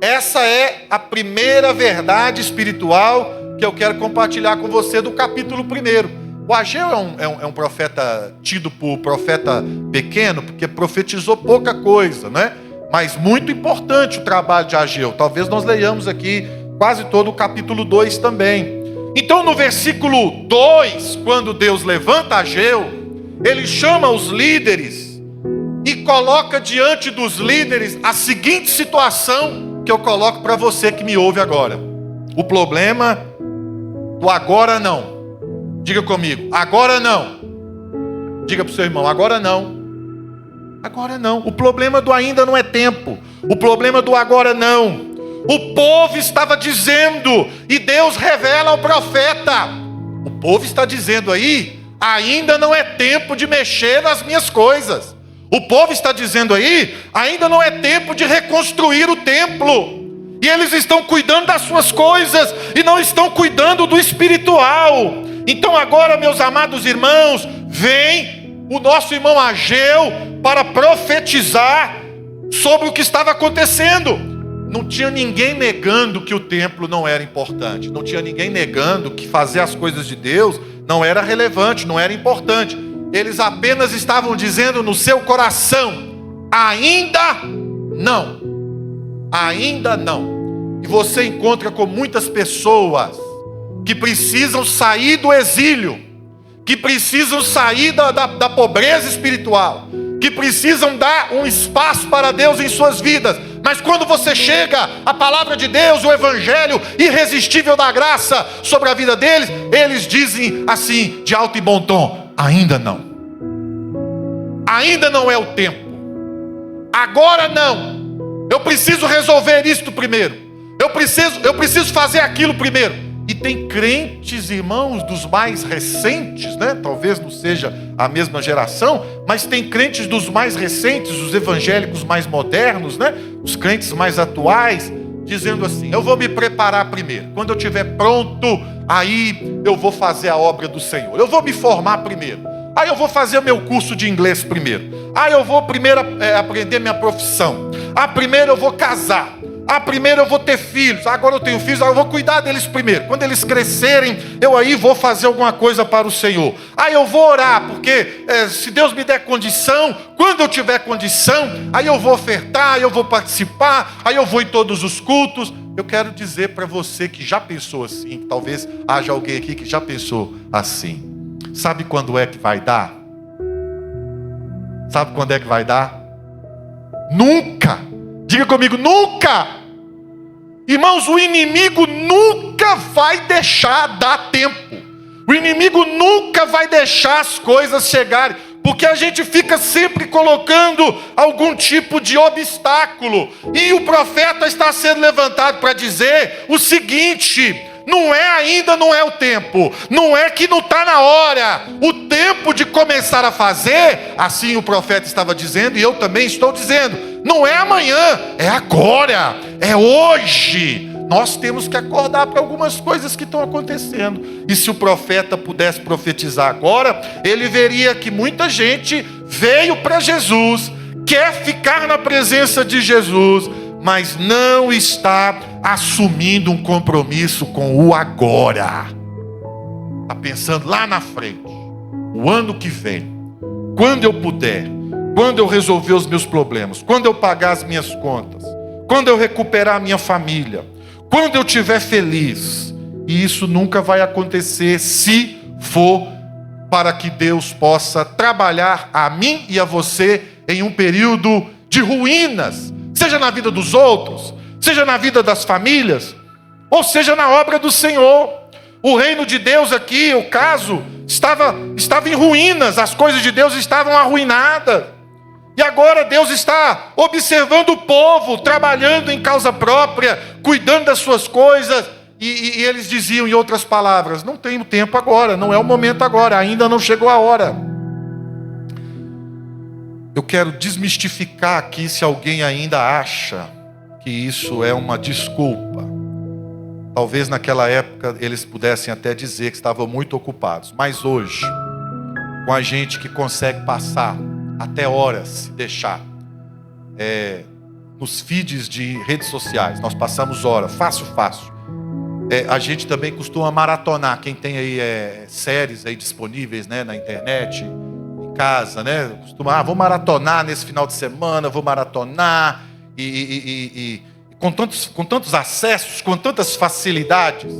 Essa é a primeira verdade espiritual que eu quero compartilhar com você do capítulo 1. O Ageu é um profeta tido por profeta pequeno, porque profetizou pouca coisa, né? Mas muito importante o trabalho de Ageu. Talvez nós leiamos aqui quase todo o capítulo 2 também. Então no versículo 2, quando Deus levanta Ageu, ele chama os líderes e coloca diante dos líderes a seguinte situação que eu coloco para você que me ouve agora. O problema do agora não. Diga comigo, agora não. Diga para o seu irmão, agora não. Agora não. O problema do ainda não é tempo. O problema do agora não. O povo estava dizendo, e Deus revela ao profeta. O povo está dizendo aí, ainda não é tempo de mexer nas minhas coisas. O povo está dizendo aí, ainda não é tempo de reconstruir o templo. E eles estão cuidando das suas coisas e não estão cuidando do espiritual. Então agora, meus amados irmãos, vem o nosso irmão Ageu para profetizar sobre o que estava acontecendo. Não tinha ninguém negando que o templo não era importante. Não tinha ninguém negando que fazer as coisas de Deus não era relevante, não era importante. Eles apenas estavam dizendo no seu coração, ainda não. Ainda não. E você encontra com muitas pessoas que precisam sair do exílio, que precisam sair da pobreza espiritual, que precisam dar um espaço para Deus em suas vidas. Mas quando você chega à palavra de Deus, o evangelho irresistível da graça sobre a vida deles, eles dizem assim, de alto e bom tom, ainda não. Ainda não é o tempo. Agora não. Eu preciso resolver isto primeiro. Eu preciso fazer aquilo primeiro. E tem crentes, irmãos, dos mais recentes, né? Talvez não seja a mesma geração, mas tem crentes dos mais recentes, os evangélicos mais modernos, né? Os crentes mais atuais, dizendo assim: eu vou me preparar primeiro. Quando eu estiver pronto, aí eu vou fazer a obra do Senhor. Eu vou me formar primeiro. Aí eu vou fazer meu curso de inglês primeiro. Aí eu vou primeiro aprender minha profissão. Primeiro eu vou casar. Primeiro eu vou ter filhos. Agora eu tenho filhos, eu vou cuidar deles primeiro. Quando eles crescerem, eu aí vou fazer alguma coisa para o Senhor. Aí eu vou orar, porque se Deus me der condição, quando eu tiver condição, aí eu vou ofertar, aí eu vou participar, aí eu vou em todos os cultos. Eu quero dizer para você que já pensou assim, talvez haja alguém aqui que já pensou assim. Sabe quando é que vai dar? Sabe quando é que vai dar? Nunca! Diga comigo, nunca! Irmãos, o inimigo nunca vai deixar dar tempo. O inimigo nunca vai deixar as coisas chegarem, porque a gente fica sempre colocando algum tipo de obstáculo. E o profeta está sendo levantado para dizer o seguinte: ainda não é o tempo, não é que não está na hora, o tempo de começar a fazer, assim o profeta estava dizendo, e eu também estou dizendo, não é amanhã, é agora, é hoje. Nós temos que acordar para algumas coisas que estão acontecendo. E se o profeta pudesse profetizar agora, ele veria que muita gente veio para Jesus, quer ficar na presença de Jesus, mas não está assumindo um compromisso com o agora. Está pensando lá na frente, o ano que vem, quando eu puder, quando eu resolver os meus problemas, quando eu pagar as minhas contas, quando eu recuperar a minha família, quando eu estiver feliz. E isso nunca vai acontecer se for para que Deus possa trabalhar a mim e a você em um período de ruínas, seja na vida dos outros, seja na vida das famílias, ou seja na obra do Senhor. O reino de Deus aqui, o caso, estava em ruínas, as coisas de Deus estavam arruinadas. E agora Deus está observando o povo, trabalhando em causa própria, cuidando das suas coisas. E eles diziam, em outras palavras, não tenho tempo agora, não é o momento agora, ainda não chegou a hora. Eu quero desmistificar aqui se alguém ainda acha que isso é uma desculpa. Talvez naquela época eles pudessem até dizer que estavam muito ocupados. Mas hoje, com a gente que consegue passar até horas, se deixar, nos feeds de redes sociais, nós passamos horas, fácil. A gente também costuma maratonar, quem tem aí séries aí disponíveis, né, na internet, em casa, né, costuma, vou maratonar nesse final de semana, vou maratonar, e com tantos acessos, com tantas facilidades,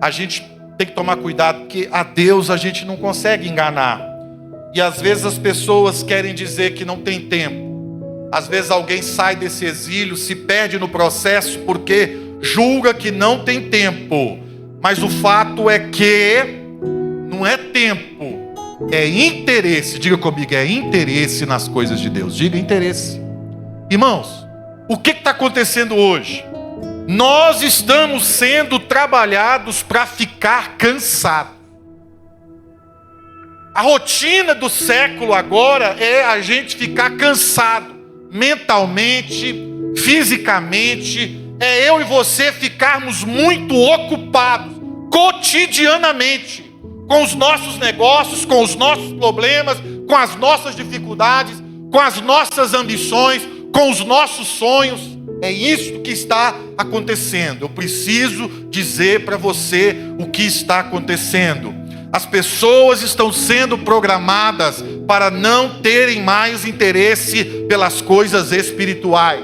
a gente tem que tomar cuidado, porque a Deus a gente não consegue enganar. E às vezes as pessoas querem dizer que não tem tempo. Às vezes alguém sai desse exílio, se perde no processo porque julga que não tem tempo. Mas o fato é que não é tempo, é interesse. Diga comigo, é interesse nas coisas de Deus. Diga interesse. Irmãos, o que está acontecendo hoje? Nós estamos sendo trabalhados para ficar cansados. A rotina do século agora é a gente ficar cansado, mentalmente, fisicamente. É eu e você ficarmos muito ocupados, cotidianamente, com os nossos negócios, com os nossos problemas, com as nossas dificuldades, com as nossas ambições, com os nossos sonhos. É isso que está acontecendo. Eu preciso dizer para você o que está acontecendo. As pessoas estão sendo programadas para não terem mais interesse pelas coisas espirituais.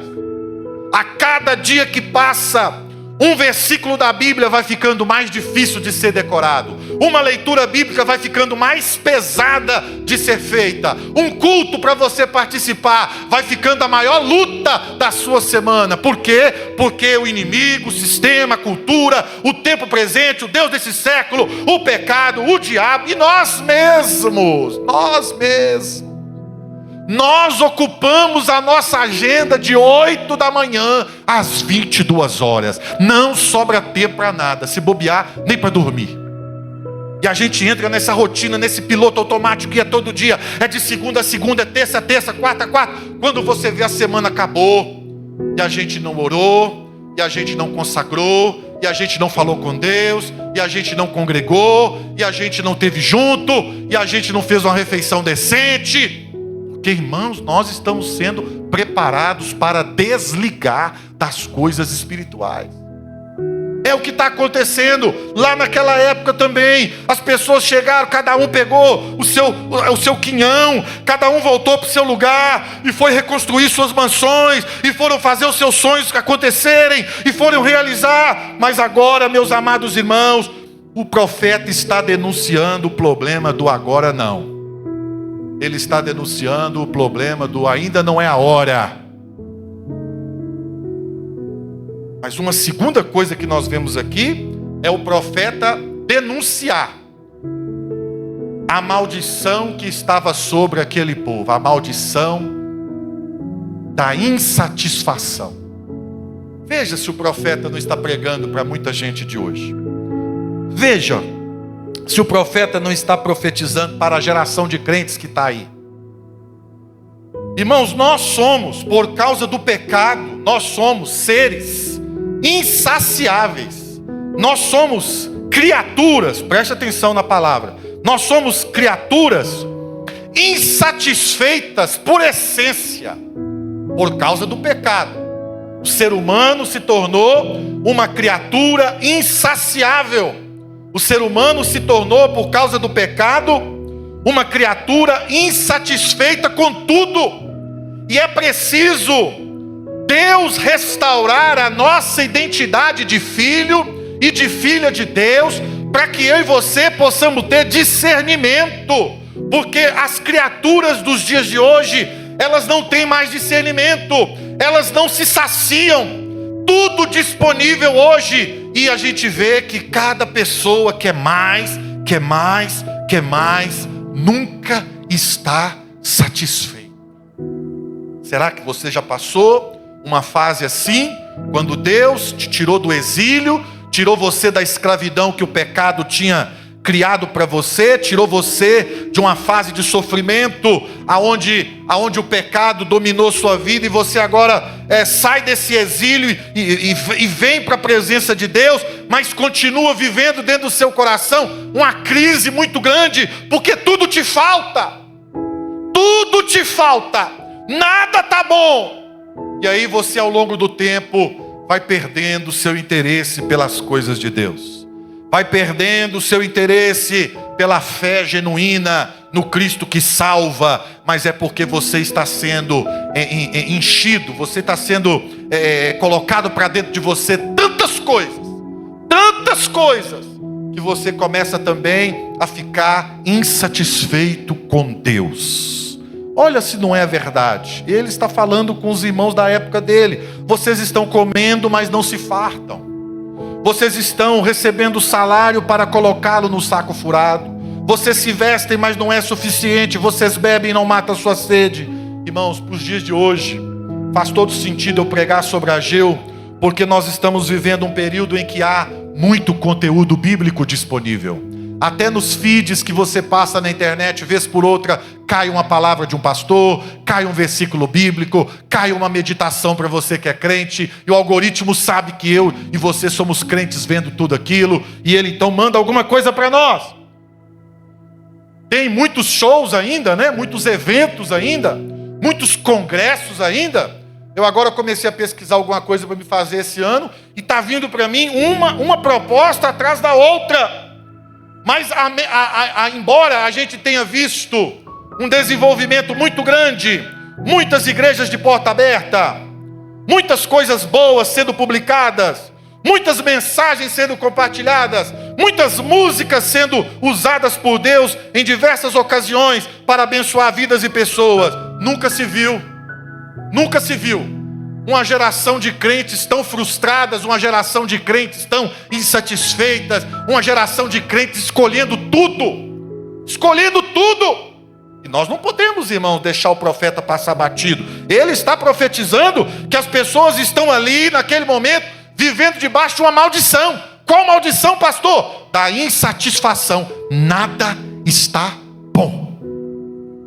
A cada dia que passa, um versículo da Bíblia vai ficando mais difícil de ser decorado. Uma leitura bíblica vai ficando mais pesada de ser feita. Um culto para você participar vai ficando a maior luta da sua semana. Por quê? Porque o inimigo, o sistema, a cultura, o tempo presente, o Deus desse século, o pecado, o diabo e nós mesmos, Nós ocupamos a nossa agenda de 8 da manhã às 22 horas. Não sobra tempo para nada, se bobear, nem para dormir. E a gente entra nessa rotina, nesse piloto automático que é todo dia. É de segunda a segunda, é terça a terça, quarta a quarta. Quando você vê, a semana acabou. E a gente não orou, e a gente não consagrou, e a gente não falou com Deus, e a gente não congregou, e a gente não teve junto, e a gente não fez uma refeição decente. Porque, irmãos, nós estamos sendo preparados para desligar das coisas espirituais. É o que está acontecendo lá naquela época também. As pessoas chegaram, cada um pegou o seu quinhão, cada um voltou para o seu lugar e foi reconstruir suas mansões, e foram fazer os seus sonhos acontecerem, e foram realizar. Mas agora, meus amados irmãos, o profeta está denunciando o problema do agora não. Ele está denunciando o problema do ainda não é a hora. Mas uma segunda coisa que nós vemos aqui é o profeta denunciar a maldição que estava sobre aquele povo, a maldição da insatisfação. Veja se o profeta não está pregando para muita gente de hoje. Veja se o profeta não está profetizando para a geração de crentes que está aí. Irmãos, nós somos, por causa do pecado, nós somos seres insaciáveis. Nós somos criaturas, preste atenção na palavra. Nós somos criaturas insatisfeitas por essência, por causa do pecado. O ser humano se tornou uma criatura insaciável. O ser humano se tornou, por causa do pecado, uma criatura insatisfeita com tudo. E é preciso Deus restaurar a nossa identidade de filho e de filha de Deus, para que eu e você possamos ter discernimento. Porque as criaturas dos dias de hoje, elas não têm mais discernimento, elas não se saciam. Tudo disponível hoje, e a gente vê que cada pessoa quer mais, quer mais, quer mais, nunca está satisfeito. Será que você já passou uma fase assim, quando Deus te tirou do exílio, tirou você da escravidão que o pecado tinha criado para você, tirou você de uma fase de sofrimento, aonde o pecado dominou sua vida, e você agora sai desse exílio e vem para a presença de Deus, mas continua vivendo dentro do seu coração uma crise muito grande, porque tudo te falta, nada está bom. E aí você, ao longo do tempo, vai perdendo o seu interesse pelas coisas de Deus. Vai perdendo o seu interesse pela fé genuína no Cristo que salva. Mas é porque você está sendo enchido, você está sendo colocado para dentro de você tantas coisas, que você começa também a ficar insatisfeito com Deus. Olha se não é verdade. Ele está falando com os irmãos da época dele. Vocês estão comendo, mas não se fartam. Vocês estão recebendo salário para colocá-lo no saco furado. Vocês se vestem, mas não é suficiente. Vocês bebem e não matam a sua sede. Irmãos, para os dias de hoje, faz todo sentido eu pregar sobre Ageu, porque nós estamos vivendo um período em que há muito conteúdo bíblico disponível. Até nos feeds que você passa na internet, vez por outra, cai uma palavra de um pastor, cai um versículo bíblico, cai uma meditação para você que é crente, e o algoritmo sabe que eu e você somos crentes vendo tudo aquilo, e ele então manda alguma coisa para nós. Tem muitos shows ainda, né? Muitos eventos ainda, muitos congressos ainda. Eu agora comecei a pesquisar alguma coisa para me fazer esse ano, e está vindo para mim uma proposta atrás da outra. Mas embora a gente tenha visto um desenvolvimento muito grande, muitas igrejas de porta aberta, muitas coisas boas sendo publicadas, muitas mensagens sendo compartilhadas, muitas músicas sendo usadas por Deus em diversas ocasiões para abençoar vidas e pessoas, nunca se viu uma geração de crentes tão frustradas, uma geração de crentes tão insatisfeitas, uma geração de crentes escolhendo tudo. E nós não podemos, irmãos, deixar o profeta passar batido. Ele está profetizando que as pessoas estão ali, naquele momento, vivendo debaixo de uma maldição. Qual maldição, pastor? Da insatisfação. Nada está bom.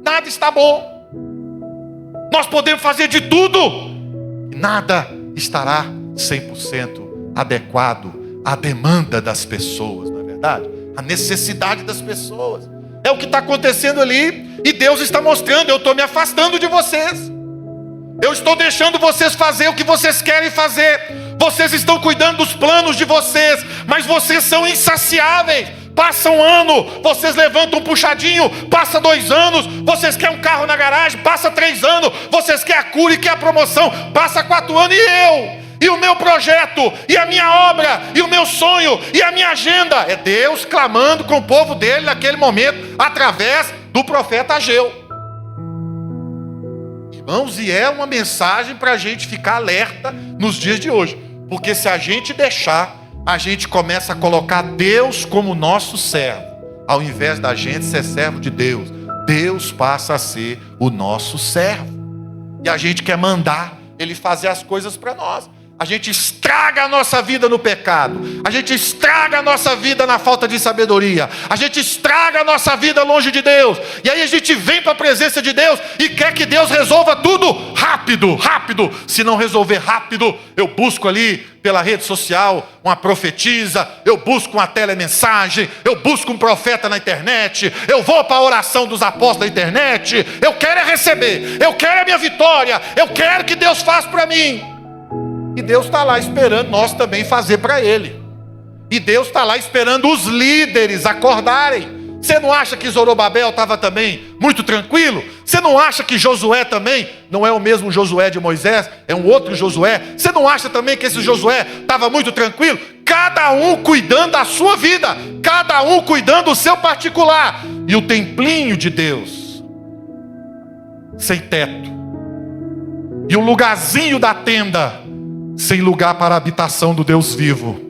Nada está bom. Nós podemos fazer de tudo. Nada estará 100% adequado à demanda das pessoas, não é verdade? A necessidade das pessoas. É o que está acontecendo ali. E Deus está mostrando: eu estou me afastando de vocês. Eu estou deixando vocês fazer o que vocês querem fazer. Vocês estão cuidando dos planos de vocês, mas vocês são insaciáveis. Passa um ano, vocês levantam um puxadinho, passa 2 anos, vocês querem um carro na garagem, passa 3 anos, vocês querem a cura e querem a promoção, passa 4 anos, e o meu projeto, e a minha obra, e o meu sonho, e a minha agenda. É Deus clamando com o povo dele naquele momento, através do profeta Ageu. Irmãos, e é uma mensagem para a gente ficar alerta nos dias de hoje, porque se a gente deixar, a gente começa a colocar Deus como nosso servo, ao invés da gente ser servo de Deus. Deus passa a ser o nosso servo, e a gente quer mandar Ele fazer as coisas para nós. A gente estraga a nossa vida no pecado, a gente estraga a nossa vida na falta de sabedoria, a gente estraga a nossa vida longe de Deus, e aí a gente vem para a presença de Deus e quer que Deus resolva tudo rápido. Se não resolver rápido, eu busco ali pela rede social uma profetisa, eu busco uma telemensagem, eu busco um profeta na internet, eu vou para a oração dos apóstolos da internet. Eu quero é receber, eu quero a minha vitória, eu quero que Deus faça para mim. E Deus está lá esperando nós também fazer para Ele. E Deus está lá esperando os líderes acordarem. Você não acha que Zorobabel estava também muito tranquilo? Você não acha que Josué também não é o mesmo Josué de Moisés? É um outro Josué? Você não acha também que esse Josué estava muito tranquilo? Cada um cuidando da sua vida, cada um cuidando do seu particular. E o templinho de Deus sem teto, e o lugarzinho da tenda sem lugar para a habitação do Deus vivo.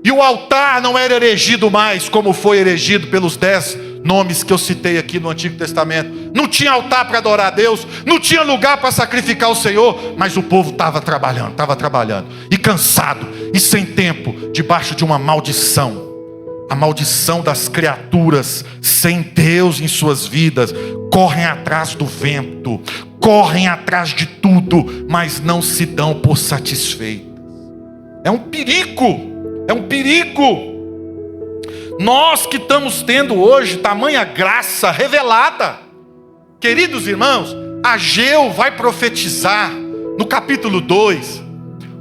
E o altar não era erigido mais como foi erigido pelos 10 nomes que eu citei aqui no Antigo Testamento. Não tinha altar para adorar a Deus, não tinha lugar para sacrificar o Senhor, mas o povo estava trabalhando, e cansado, e sem tempo, debaixo de uma maldição. A maldição das criaturas sem Deus em suas vidas, correm atrás do vento, correm atrás de tudo, mas não se dão por satisfeitas. É um perigo. Nós que estamos tendo hoje tamanha graça revelada, queridos irmãos, Ageu vai profetizar no capítulo 2,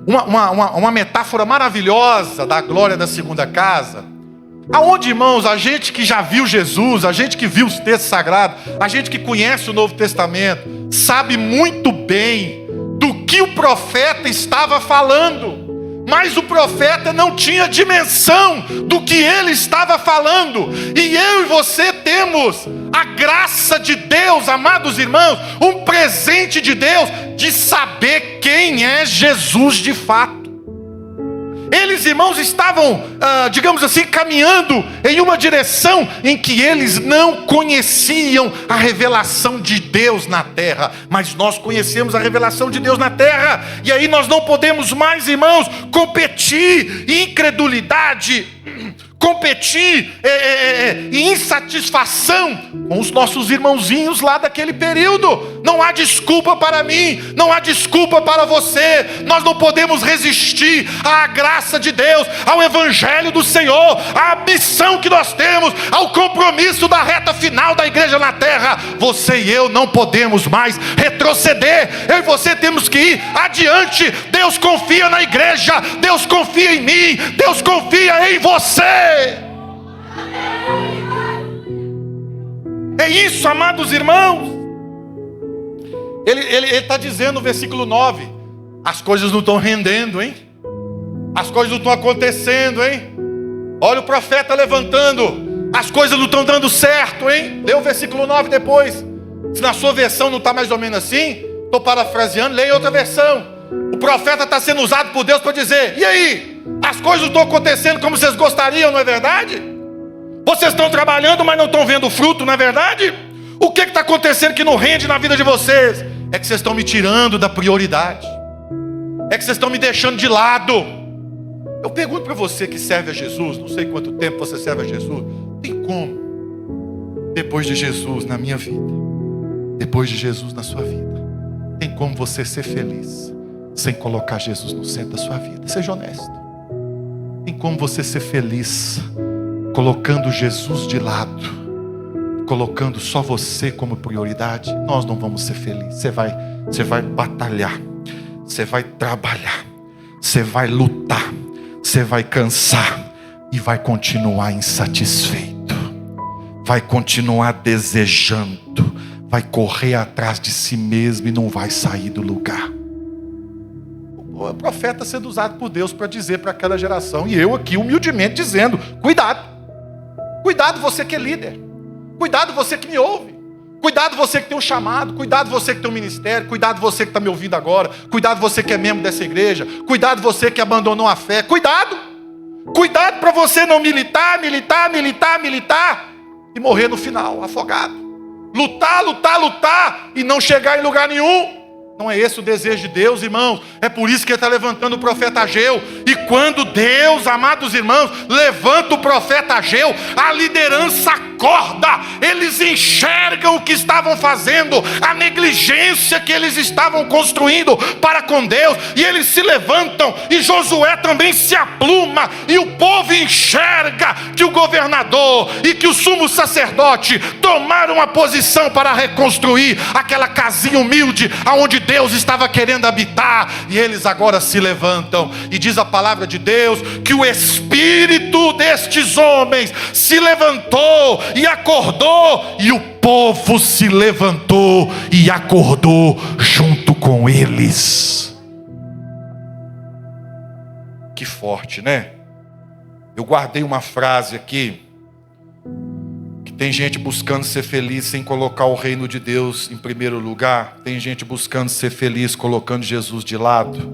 uma metáfora maravilhosa da glória da segunda casa. Aonde, irmãos, a gente que já viu Jesus, a gente que viu os textos sagrados, a gente que conhece o Novo Testamento, sabe muito bem do que o profeta estava falando, mas o profeta não tinha dimensão do que ele estava falando. E eu e você temos a graça de Deus, amados irmãos, um presente de Deus, de saber quem é Jesus de fato. Eles, irmãos, estavam, digamos assim, caminhando em uma direção em que eles não conheciam a revelação de Deus na terra. Mas nós conhecemos a revelação de Deus na terra. E aí nós não podemos mais, irmãos, competir em incredulidade, competir em insatisfação com os nossos irmãozinhos lá daquele período. Não há desculpa para mim, não há desculpa para você. Nós não podemos resistir à graça de Deus, ao evangelho do Senhor, à missão que nós temos, ao compromisso da reta final da igreja na terra. Você e eu não podemos mais retroceder. Eu e você temos que ir adiante. Deus confia na igreja, Deus confia em mim, Deus confia em você. É isso, amados irmãos. Ele está dizendo no versículo 9: as coisas não estão rendendo, hein? As coisas não estão acontecendo, hein? Olha o profeta levantando: as coisas não estão dando certo, hein? Lê o versículo 9 depois. Se na sua versão não está mais ou menos assim, estou parafraseando, leia outra versão. O profeta está sendo usado por Deus para dizer: e aí? As coisas não estão acontecendo como vocês gostariam, não é verdade? Vocês estão trabalhando, mas não estão vendo fruto, não é verdade? O que está acontecendo que não rende na vida de vocês? É que vocês estão me tirando da prioridade. É que vocês estão me deixando de lado. Eu pergunto para você que serve a Jesus, não sei quanto tempo você serve a Jesus, tem como, depois de Jesus na minha vida, depois de Jesus na sua vida, tem como você ser feliz sem colocar Jesus no centro da sua vida? Seja honesto. Tem como você ser feliz colocando Jesus de lado, colocando só você como prioridade? Nós não vamos ser felizes. Você vai batalhar, você vai trabalhar, você vai lutar, você vai cansar e vai continuar insatisfeito, vai continuar desejando, vai correr atrás de si mesmo e não vai sair do lugar. O profeta sendo usado por Deus para dizer para aquela geração, e eu aqui humildemente dizendo: cuidado, cuidado você que é líder, cuidado você que me ouve, cuidado você que tem um chamado, cuidado você que tem um ministério, cuidado você que está me ouvindo agora, cuidado você que é membro dessa igreja, cuidado você que abandonou a fé, cuidado para você não militar e morrer no final, afogado. Lutar e não chegar em lugar nenhum. Não é esse o desejo de Deus, irmãos. É por isso que ele está levantando o profeta Ageu. E quando Deus, amados irmãos, levanta o profeta Ageu, a liderança acorda. Eles enxergam o que estavam fazendo, a negligência que eles estavam construindo para com Deus, e eles se levantam, e Josué também se apluma, e o povo enxerga que o governador e que o sumo sacerdote tomaram a posição para reconstruir aquela casinha humilde aonde Deus estava querendo habitar, e eles agora se levantam, e diz a palavra de Deus que o espírito destes homens se levantou e acordou, e o povo se levantou e acordou junto com eles. Que forte, né? Eu guardei uma frase aqui, que tem gente buscando ser feliz sem colocar o reino de Deus em primeiro lugar. Tem gente buscando ser feliz colocando Jesus de lado.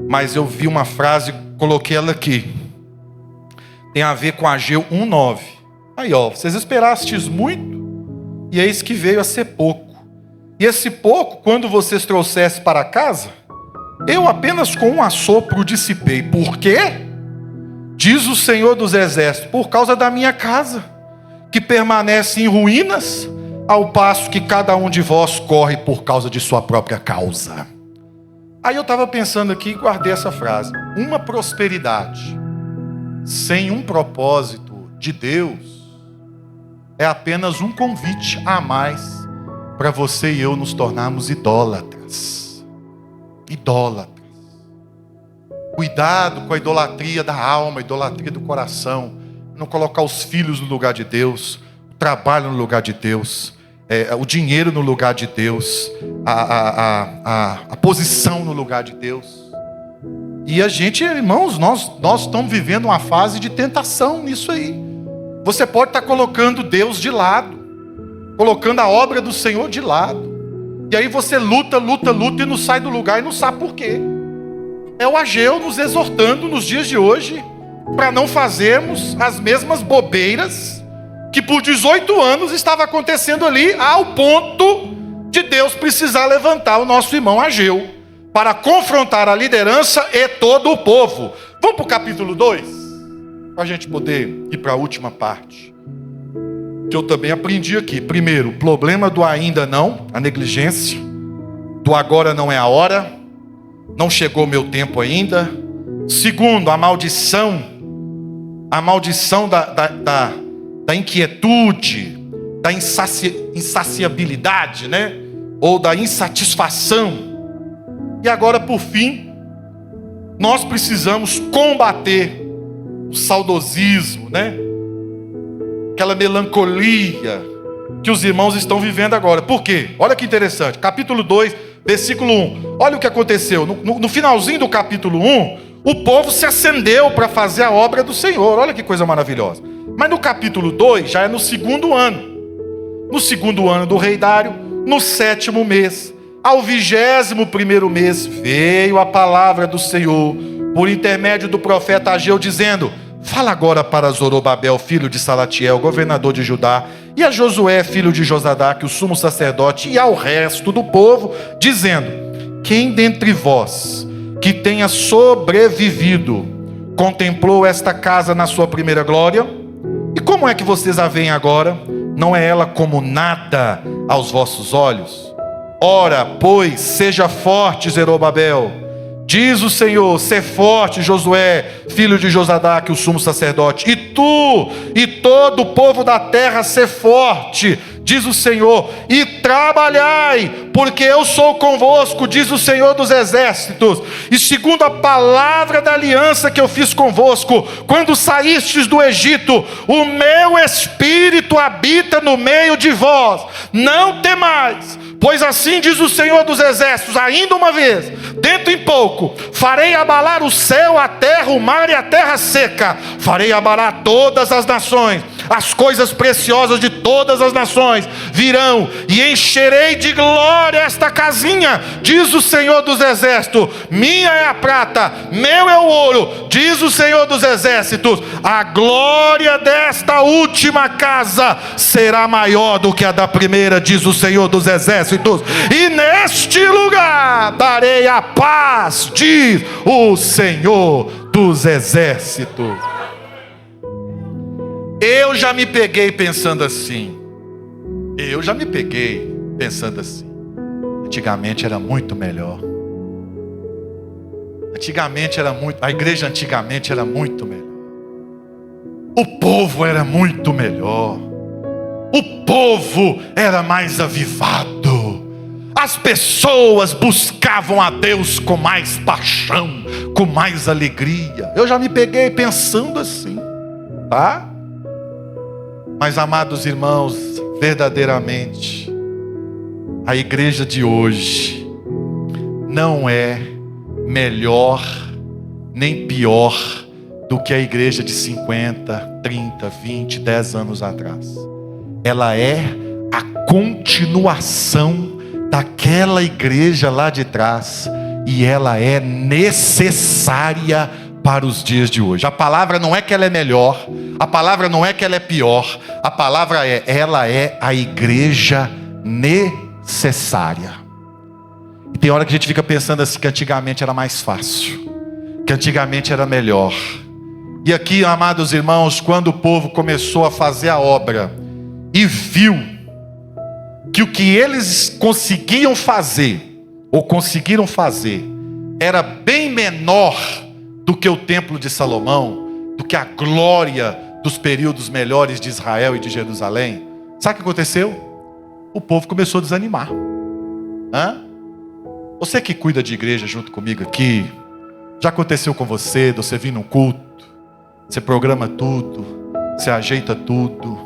Mas eu vi uma frase, coloquei ela aqui. Tem a ver com Ageu 1:9. Aí vocês esperastes muito, e eis que veio a ser pouco. E esse pouco, quando vocês trouxessem para casa, eu apenas com um assopro dissipei. Por quê? Diz o Senhor dos Exércitos: por causa da minha casa, que permanece em ruínas, ao passo que cada um de vós corre por causa de sua própria causa. Aí eu estava pensando aqui e guardei essa frase. Uma prosperidade sem um propósito de Deus é apenas um convite a mais para você e eu nos tornarmos idólatras. Idólatras. Cuidado com a idolatria da alma, a idolatria do coração. Não colocar os filhos no lugar de Deus, o trabalho no lugar de Deus, o dinheiro no lugar de Deus, a posição no lugar de Deus. E a gente, irmãos, nós estamos vivendo uma fase de tentação nisso aí. Você pode estar colocando Deus de lado, colocando a obra do Senhor de lado, e aí você luta e não sai do lugar e não sabe por quê. É o Ageu nos exortando nos dias de hoje para não fazermos as mesmas bobeiras que por 18 anos estava acontecendo ali, ao ponto de Deus precisar levantar o nosso irmão Ageu para confrontar a liderança e todo o povo. Vamos para o capítulo 2, para a gente poder ir para a última parte, que eu também aprendi aqui. Primeiro, o problema do ainda não, a negligência, do agora não é a hora, não chegou o meu tempo ainda. Segundo, a maldição da inquietude, da insaciabilidade, né? Ou da insatisfação. E agora, por fim, nós precisamos combater o saudosismo, né? Aquela melancolia que os irmãos estão vivendo agora. Por quê? Olha que interessante, capítulo 2, versículo 1. Olha o que aconteceu. No finalzinho do capítulo 1, o povo se acendeu para fazer a obra do Senhor. Olha que coisa maravilhosa. Mas no capítulo 2, já é no segundo ano. No segundo ano do rei Dário, no 7º mês, ao 21º mês, veio a palavra do Senhor, por intermédio do profeta Ageu, dizendo: fala agora para Zorobabel, filho de Salatiel, governador de Judá, e a Josué, filho de Josadaque, o sumo sacerdote, e ao resto do povo, dizendo: quem dentre vós que tenha sobrevivido contemplou esta casa na sua primeira glória? E como é que vocês a veem agora? Não é ela como nada aos vossos olhos? Ora, pois, seja forte, Zorobabel, diz o Senhor, sê forte, Josué, filho de Josadaque, o sumo sacerdote, e tu e todo o povo da terra, sê forte, diz o Senhor, e trabalhai, porque eu sou convosco, diz o Senhor dos exércitos, e segundo a palavra da aliança que eu fiz convosco, quando saístes do Egito, o meu espírito habita no meio de vós, não temais, pois assim diz o Senhor dos exércitos, ainda uma vez, dentro em pouco, farei abalar o céu, a terra, o mar e a terra seca, farei abalar todas as nações, as coisas preciosas de todas as nações virão, e encherei de glória esta casinha, diz o Senhor dos exércitos, minha é a prata, meu é o ouro, diz o Senhor dos exércitos, a glória desta última casa será maior do que a da primeira, diz o Senhor dos exércitos, e neste lugar darei a paz, diz o Senhor dos exércitos. Eu já me peguei pensando assim. Antigamente era muito melhor. A igreja antigamente era muito melhor. O povo era muito melhor. O povo era mais avivado. As pessoas buscavam a Deus com mais paixão, com mais alegria. Eu já me peguei pensando assim, tá? Mas, amados irmãos, verdadeiramente, a igreja de hoje não é melhor nem pior do que a igreja de 50, 30, 20, 10 anos atrás. Ela é a continuação daquela igreja lá de trás, e ela é necessária para os dias de hoje. A palavra não é que ela é melhor, a palavra não é que ela é pior, a palavra é, ela é a igreja necessária. E tem hora que a gente fica pensando assim, que antigamente era mais fácil, que antigamente era melhor. E aqui, amados irmãos, quando o povo começou a fazer a obra e viu que o que eles conseguiram fazer era bem menor do que o templo de Salomão, do que a glória dos períodos melhores de Israel e de Jerusalém, sabe o que aconteceu? O povo começou a desanimar. Você que cuida de igreja junto comigo aqui, já aconteceu com você, de você vir num culto, você programa tudo, você ajeita tudo,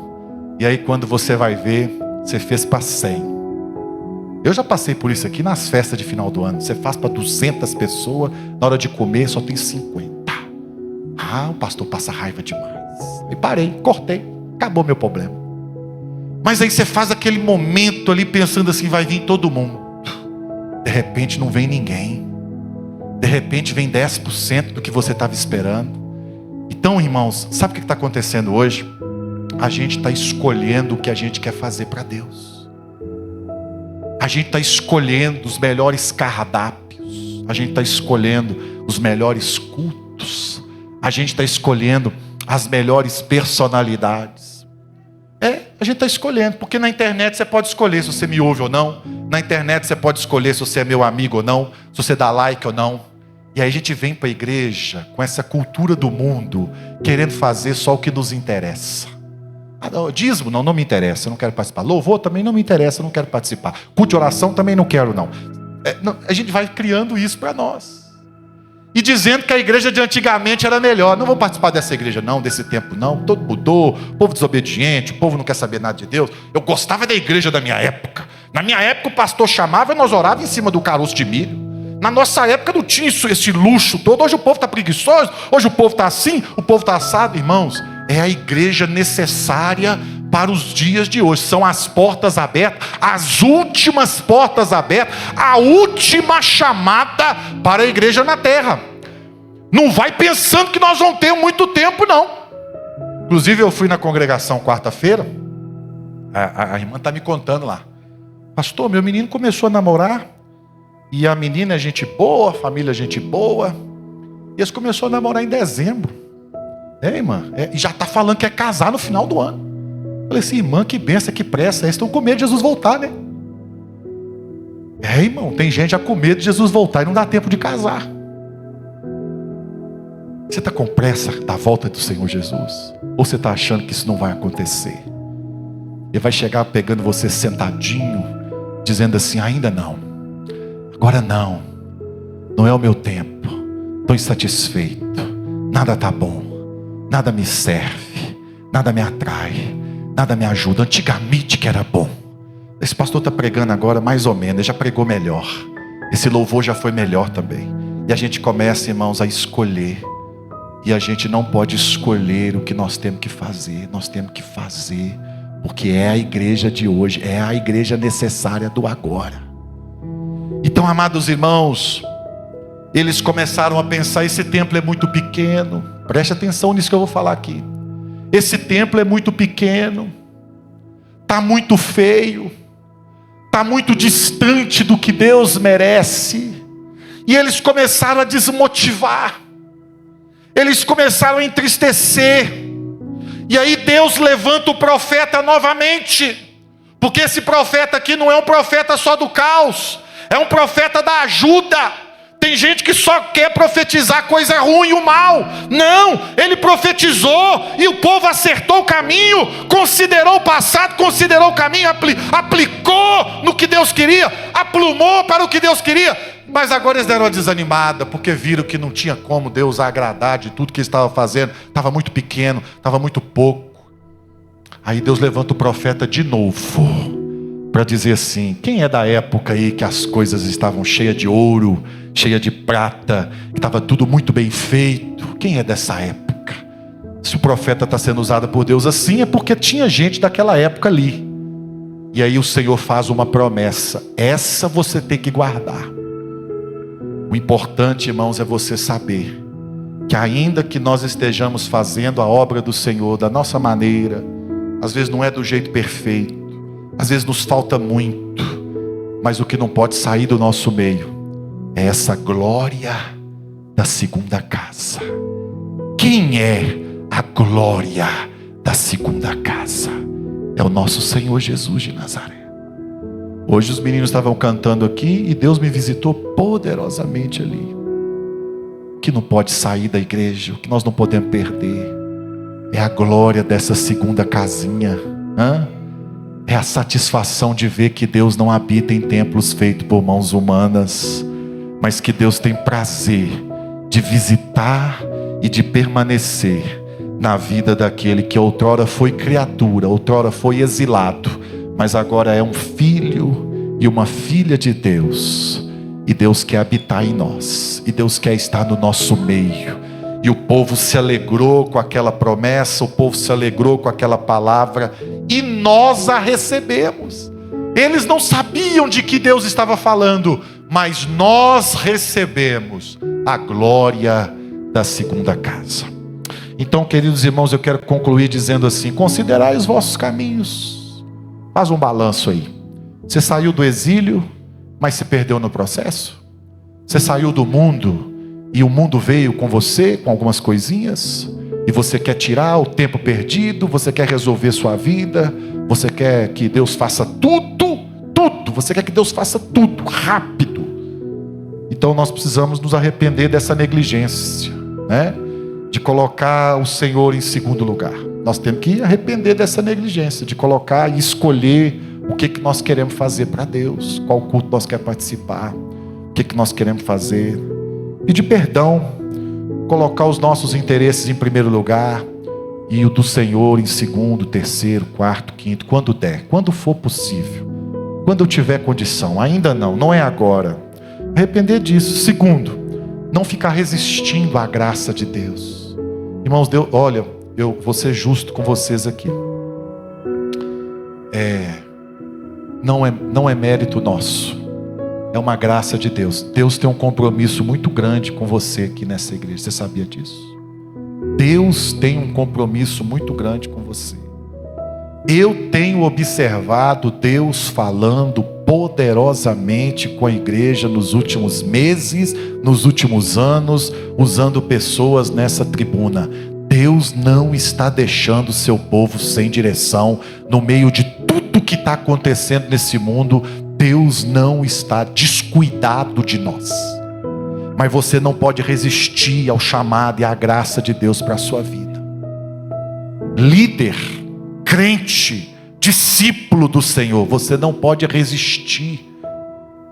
e aí quando você vai ver, você fez para 100. Eu já passei por isso aqui nas festas de final do ano. Você faz para 200 pessoas, na hora de comer só tem 50. O pastor passa raiva demais. E parei, cortei, acabou meu problema. Mas aí você faz aquele momento ali pensando assim, vai vir todo mundo. De repente não vem ninguém. De repente vem 10% do que você estava esperando. Então, irmãos, sabe o que está acontecendo hoje? A gente está escolhendo o que a gente quer fazer para Deus. A gente está escolhendo os melhores cardápios. A gente está escolhendo os melhores cultos. A gente está escolhendo as melhores personalidades. A gente está escolhendo, porque na internet você pode escolher se você me ouve ou não. Na internet você pode escolher se você é meu amigo ou não, se você dá like ou não. E aí a gente vem para a igreja com essa cultura do mundo, querendo fazer só o que nos interessa. Dízimo, não me interessa, eu não quero participar. Louvor também não me interessa, eu não quero participar. Culto de oração também não quero, não. A gente vai criando isso para nós. E dizendo que a igreja de antigamente era melhor. Não vou participar dessa igreja não, desse tempo não. Todo mudou, povo desobediente, o povo não quer saber nada de Deus. Eu gostava da igreja da minha época. Na minha época o pastor chamava e nós orávamos em cima do caroço de milho. Na nossa época não tinha esse luxo todo. Hoje o povo está preguiçoso, hoje o povo está assim, o povo está assado. Irmãos, é a igreja necessária para os dias de hoje. São as portas abertas, as últimas portas abertas, a última chamada para a igreja na terra. Não vai pensando que nós vamos ter muito tempo, não. Inclusive eu fui na congregação quarta-feira. A irmã está me contando lá. Pastor, meu menino começou a namorar. E a menina é gente boa, a família é gente boa. E eles começaram a namorar em dezembro. Irmã, e já está falando que é casar no final do ano. Eu falei assim, irmã, que benção, que pressa. Eles estão com medo de Jesus voltar, né? Irmão, tem gente já com medo de Jesus voltar e não dá tempo de casar. Você está com pressa da volta do Senhor Jesus? Ou você está achando que isso não vai acontecer? Ele vai chegar pegando você sentadinho, dizendo assim, ainda não. Agora não. Não é o meu tempo. Estou insatisfeito. Nada está bom. Nada me serve. Nada me atrai. Nada me ajuda. Antigamente que era bom. Esse pastor está pregando agora mais ou menos. Ele já pregou melhor. Esse louvor já foi melhor também. E a gente começa, irmãos, a escolher. E a gente não pode escolher o que nós temos que fazer. Nós temos que fazer. Porque é a igreja de hoje. É a igreja necessária do agora. Então, amados irmãos, eles começaram a pensar, esse templo é muito pequeno. Preste atenção nisso que eu vou falar aqui. Esse templo é muito pequeno. Está muito feio. Está muito distante do que Deus merece. E eles começaram a desmotivar. Eles começaram a entristecer. E aí Deus levanta o profeta novamente. Porque esse profeta aqui não é um profeta só do caos. É um profeta da ajuda. Tem gente que só quer profetizar coisa ruim e o mal. Não, ele profetizou e o povo acertou o caminho, considerou o passado, considerou o caminho, aplicou no que Deus queria, aplumou para o que Deus queria. Mas agora eles deram uma desanimada, porque viram que não tinha como Deus agradar de tudo que estava fazendo. Estava muito pequeno, estava muito pouco. Aí Deus levanta o profeta de novo, para dizer assim, quem é da época aí que as coisas estavam cheias de ouro, cheia de prata, que estava tudo muito bem feito? Quem é dessa época? Se o profeta está sendo usado por Deus assim, é porque tinha gente daquela época ali. E aí o Senhor faz uma promessa, essa você tem que guardar. O importante, irmãos, é você saber que ainda que nós estejamos fazendo a obra do Senhor da nossa maneira, às vezes não é do jeito perfeito, às vezes nos falta muito, mas o que não pode sair do nosso meio é essa glória da segunda casa. Quem é a glória da segunda casa? É o nosso Senhor Jesus de Nazaré. Hoje os meninos estavam cantando aqui e Deus me visitou poderosamente ali. O que não pode sair da igreja, o que nós não podemos perder, é a glória dessa segunda casinha. É a satisfação de ver que Deus não habita em templos feitos por mãos humanas, mas que Deus tem prazer de visitar e de permanecer na vida daquele que outrora foi criatura, outrora foi exilado, mas agora é um filho e uma filha de Deus. E Deus quer habitar em nós, e Deus quer estar no nosso meio. E o povo se alegrou com aquela promessa, o povo se alegrou com aquela palavra, e nós a recebemos. Eles não sabiam de que Deus estava falando, mas nós recebemos a glória da segunda casa. Então, queridos irmãos, eu quero concluir dizendo assim: considerai os vossos caminhos. Faz um balanço aí. Você saiu do exílio, mas se perdeu no processo? Você saiu do mundo e o mundo veio com você, com algumas coisinhas, e você quer tirar o tempo perdido, você quer resolver sua vida, você quer que Deus faça tudo, você quer que Deus faça tudo, rápido. Então nós precisamos nos arrepender dessa negligência, né? De colocar o Senhor em segundo lugar. Nós temos que arrepender dessa negligência, de colocar e escolher o que nós queremos fazer para Deus, qual culto nós queremos participar, o que nós queremos fazer. Pedir perdão, colocar os nossos interesses em primeiro lugar e o do Senhor em segundo, terceiro, quarto, quinto, quando der, quando for possível, quando eu tiver condição. Ainda não é agora. Arrepender disso. Segundo, não ficar resistindo à graça de Deus. Irmãos, Deus, olha, eu vou ser justo com vocês aqui. Não é mérito nosso. é uma graça de Deus. Deus tem um compromisso muito grande com você aqui nessa igreja. Você sabia disso? Deus tem um compromisso muito grande com você. Eu tenho observado Deus falando poderosamente com a igreja nos últimos meses, nos últimos anos, usando pessoas nessa tribuna. Deus não está deixando seu povo sem direção no meio de tudo que está acontecendo nesse mundo. Deus não está descuidado de nós. Mas você não pode resistir ao chamado e à graça de Deus para a sua vida. Líder, crente, discípulo do Senhor, você não pode resistir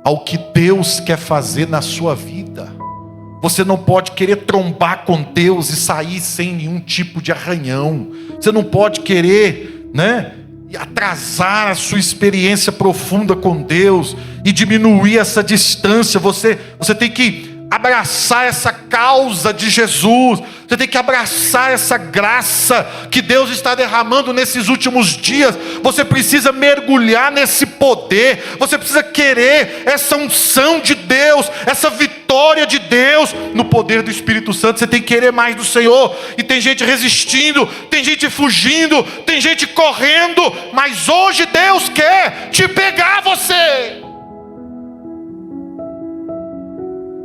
ao que Deus quer fazer na sua vida. Você não pode querer trombar com Deus e sair sem nenhum tipo de arranhão. Você não pode querer, atrasar a sua experiência profunda com Deus e diminuir essa distância. Você tem que abraçar essa causa de Jesus. Você tem que abraçar essa graça que Deus está derramando nesses últimos dias. Você precisa mergulhar nesse poder. Você precisa querer essa unção de Deus, essa vitória de Deus no poder do Espírito Santo. Você tem que querer mais do Senhor. E tem gente resistindo, tem gente fugindo, tem gente correndo. Mas hoje Deus quer te pegar você.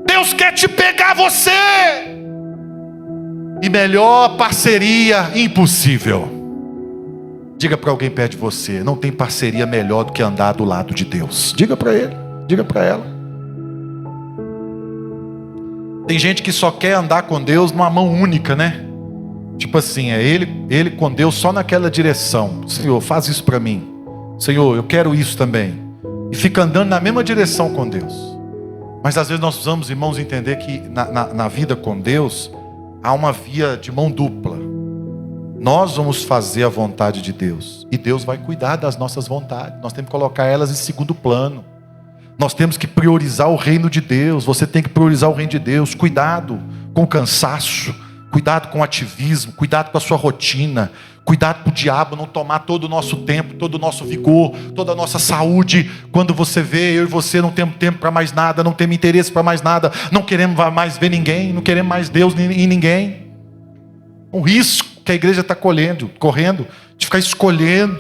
Deus quer te pegar você. E melhor parceria impossível. Diga para alguém perto de você: não tem parceria melhor do que andar do lado de Deus. Diga para ele, diga para ela. Tem gente que só quer andar com Deus numa mão única, né? Tipo assim, é ele com Deus só naquela direção. Senhor, faz isso para mim. Senhor, eu quero isso também. E fica andando na mesma direção com Deus. Mas às vezes nós precisamos, irmãos, entender que na vida com Deus há uma via de mão dupla. Nós vamos fazer a vontade de Deus e Deus vai cuidar das nossas vontades. Nós temos que colocar elas em segundo plano. Nós temos que priorizar o reino de Deus. Você tem que priorizar o reino de Deus. Cuidado com o cansaço, cuidado com o ativismo, cuidado com a sua rotina. Cuidado para o diabo não tomar todo o nosso tempo, todo o nosso vigor, toda a nossa saúde. Quando você vê, eu e você não temos tempo para mais nada, não temos interesse para mais nada, não queremos mais ver ninguém, não queremos mais Deus em ninguém. Um risco que a igreja está correndo, de ficar escolhendo.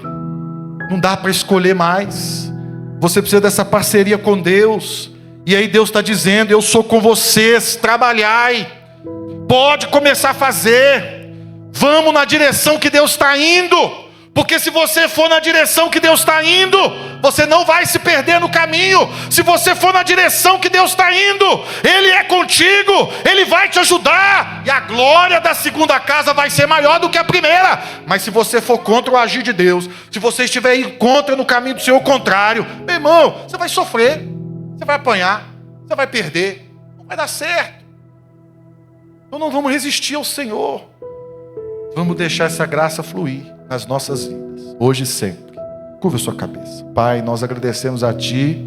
Não dá para escolher mais. Você precisa dessa parceria com Deus. E aí Deus está dizendo: eu sou com vocês, trabalhai. Pode começar a fazer. Vamos na direção que Deus está indo, porque se você for na direção que Deus está indo, você não vai se perder no caminho. Se você for na direção que Deus está indo, Ele é contigo, Ele vai te ajudar, e a glória da segunda casa vai ser maior do que a primeira. Mas se você for contra o agir de Deus, se você estiver em contra no caminho do Senhor contrário, meu irmão, você vai sofrer, você vai apanhar, você vai perder, não vai dar certo. Então não vamos resistir ao Senhor. Vamos deixar essa graça fluir nas nossas vidas, hoje e sempre. Curva a sua cabeça. Pai, nós agradecemos a Ti,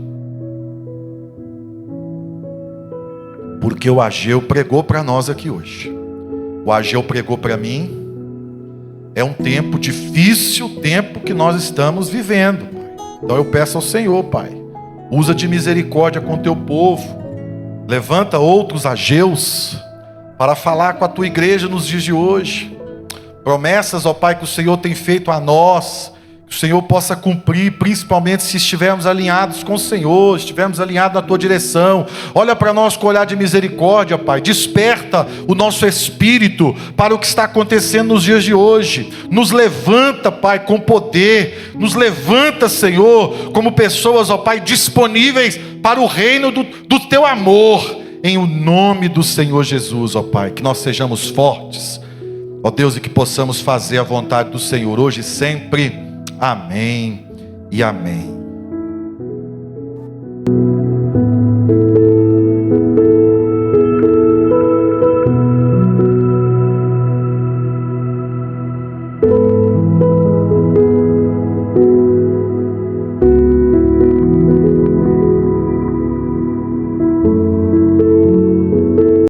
porque o Ageu pregou para nós aqui hoje. O Ageu pregou para mim. É um tempo difícil, tempo que nós estamos vivendo, Pai. Então eu peço ao Senhor, Pai, usa de misericórdia com Teu povo. Levanta outros Ageus para falar com a Tua igreja nos dias de hoje. Promessas, ó Pai, que o Senhor tem feito a nós, que o Senhor possa cumprir, principalmente se estivermos alinhados com o Senhor, estivermos alinhados na Tua direção. Olha para nós com olhar de misericórdia, Pai. Desperta o nosso espírito para o que está acontecendo nos dias de hoje. Nos levanta, Pai, com poder. Nos levanta, Senhor, como pessoas, ó Pai, disponíveis para o reino do Teu amor. Em o nome do Senhor Jesus, ó Pai, que nós sejamos fortes, ó Deus, e que possamos fazer a vontade do Senhor hoje e sempre. Amém e amém.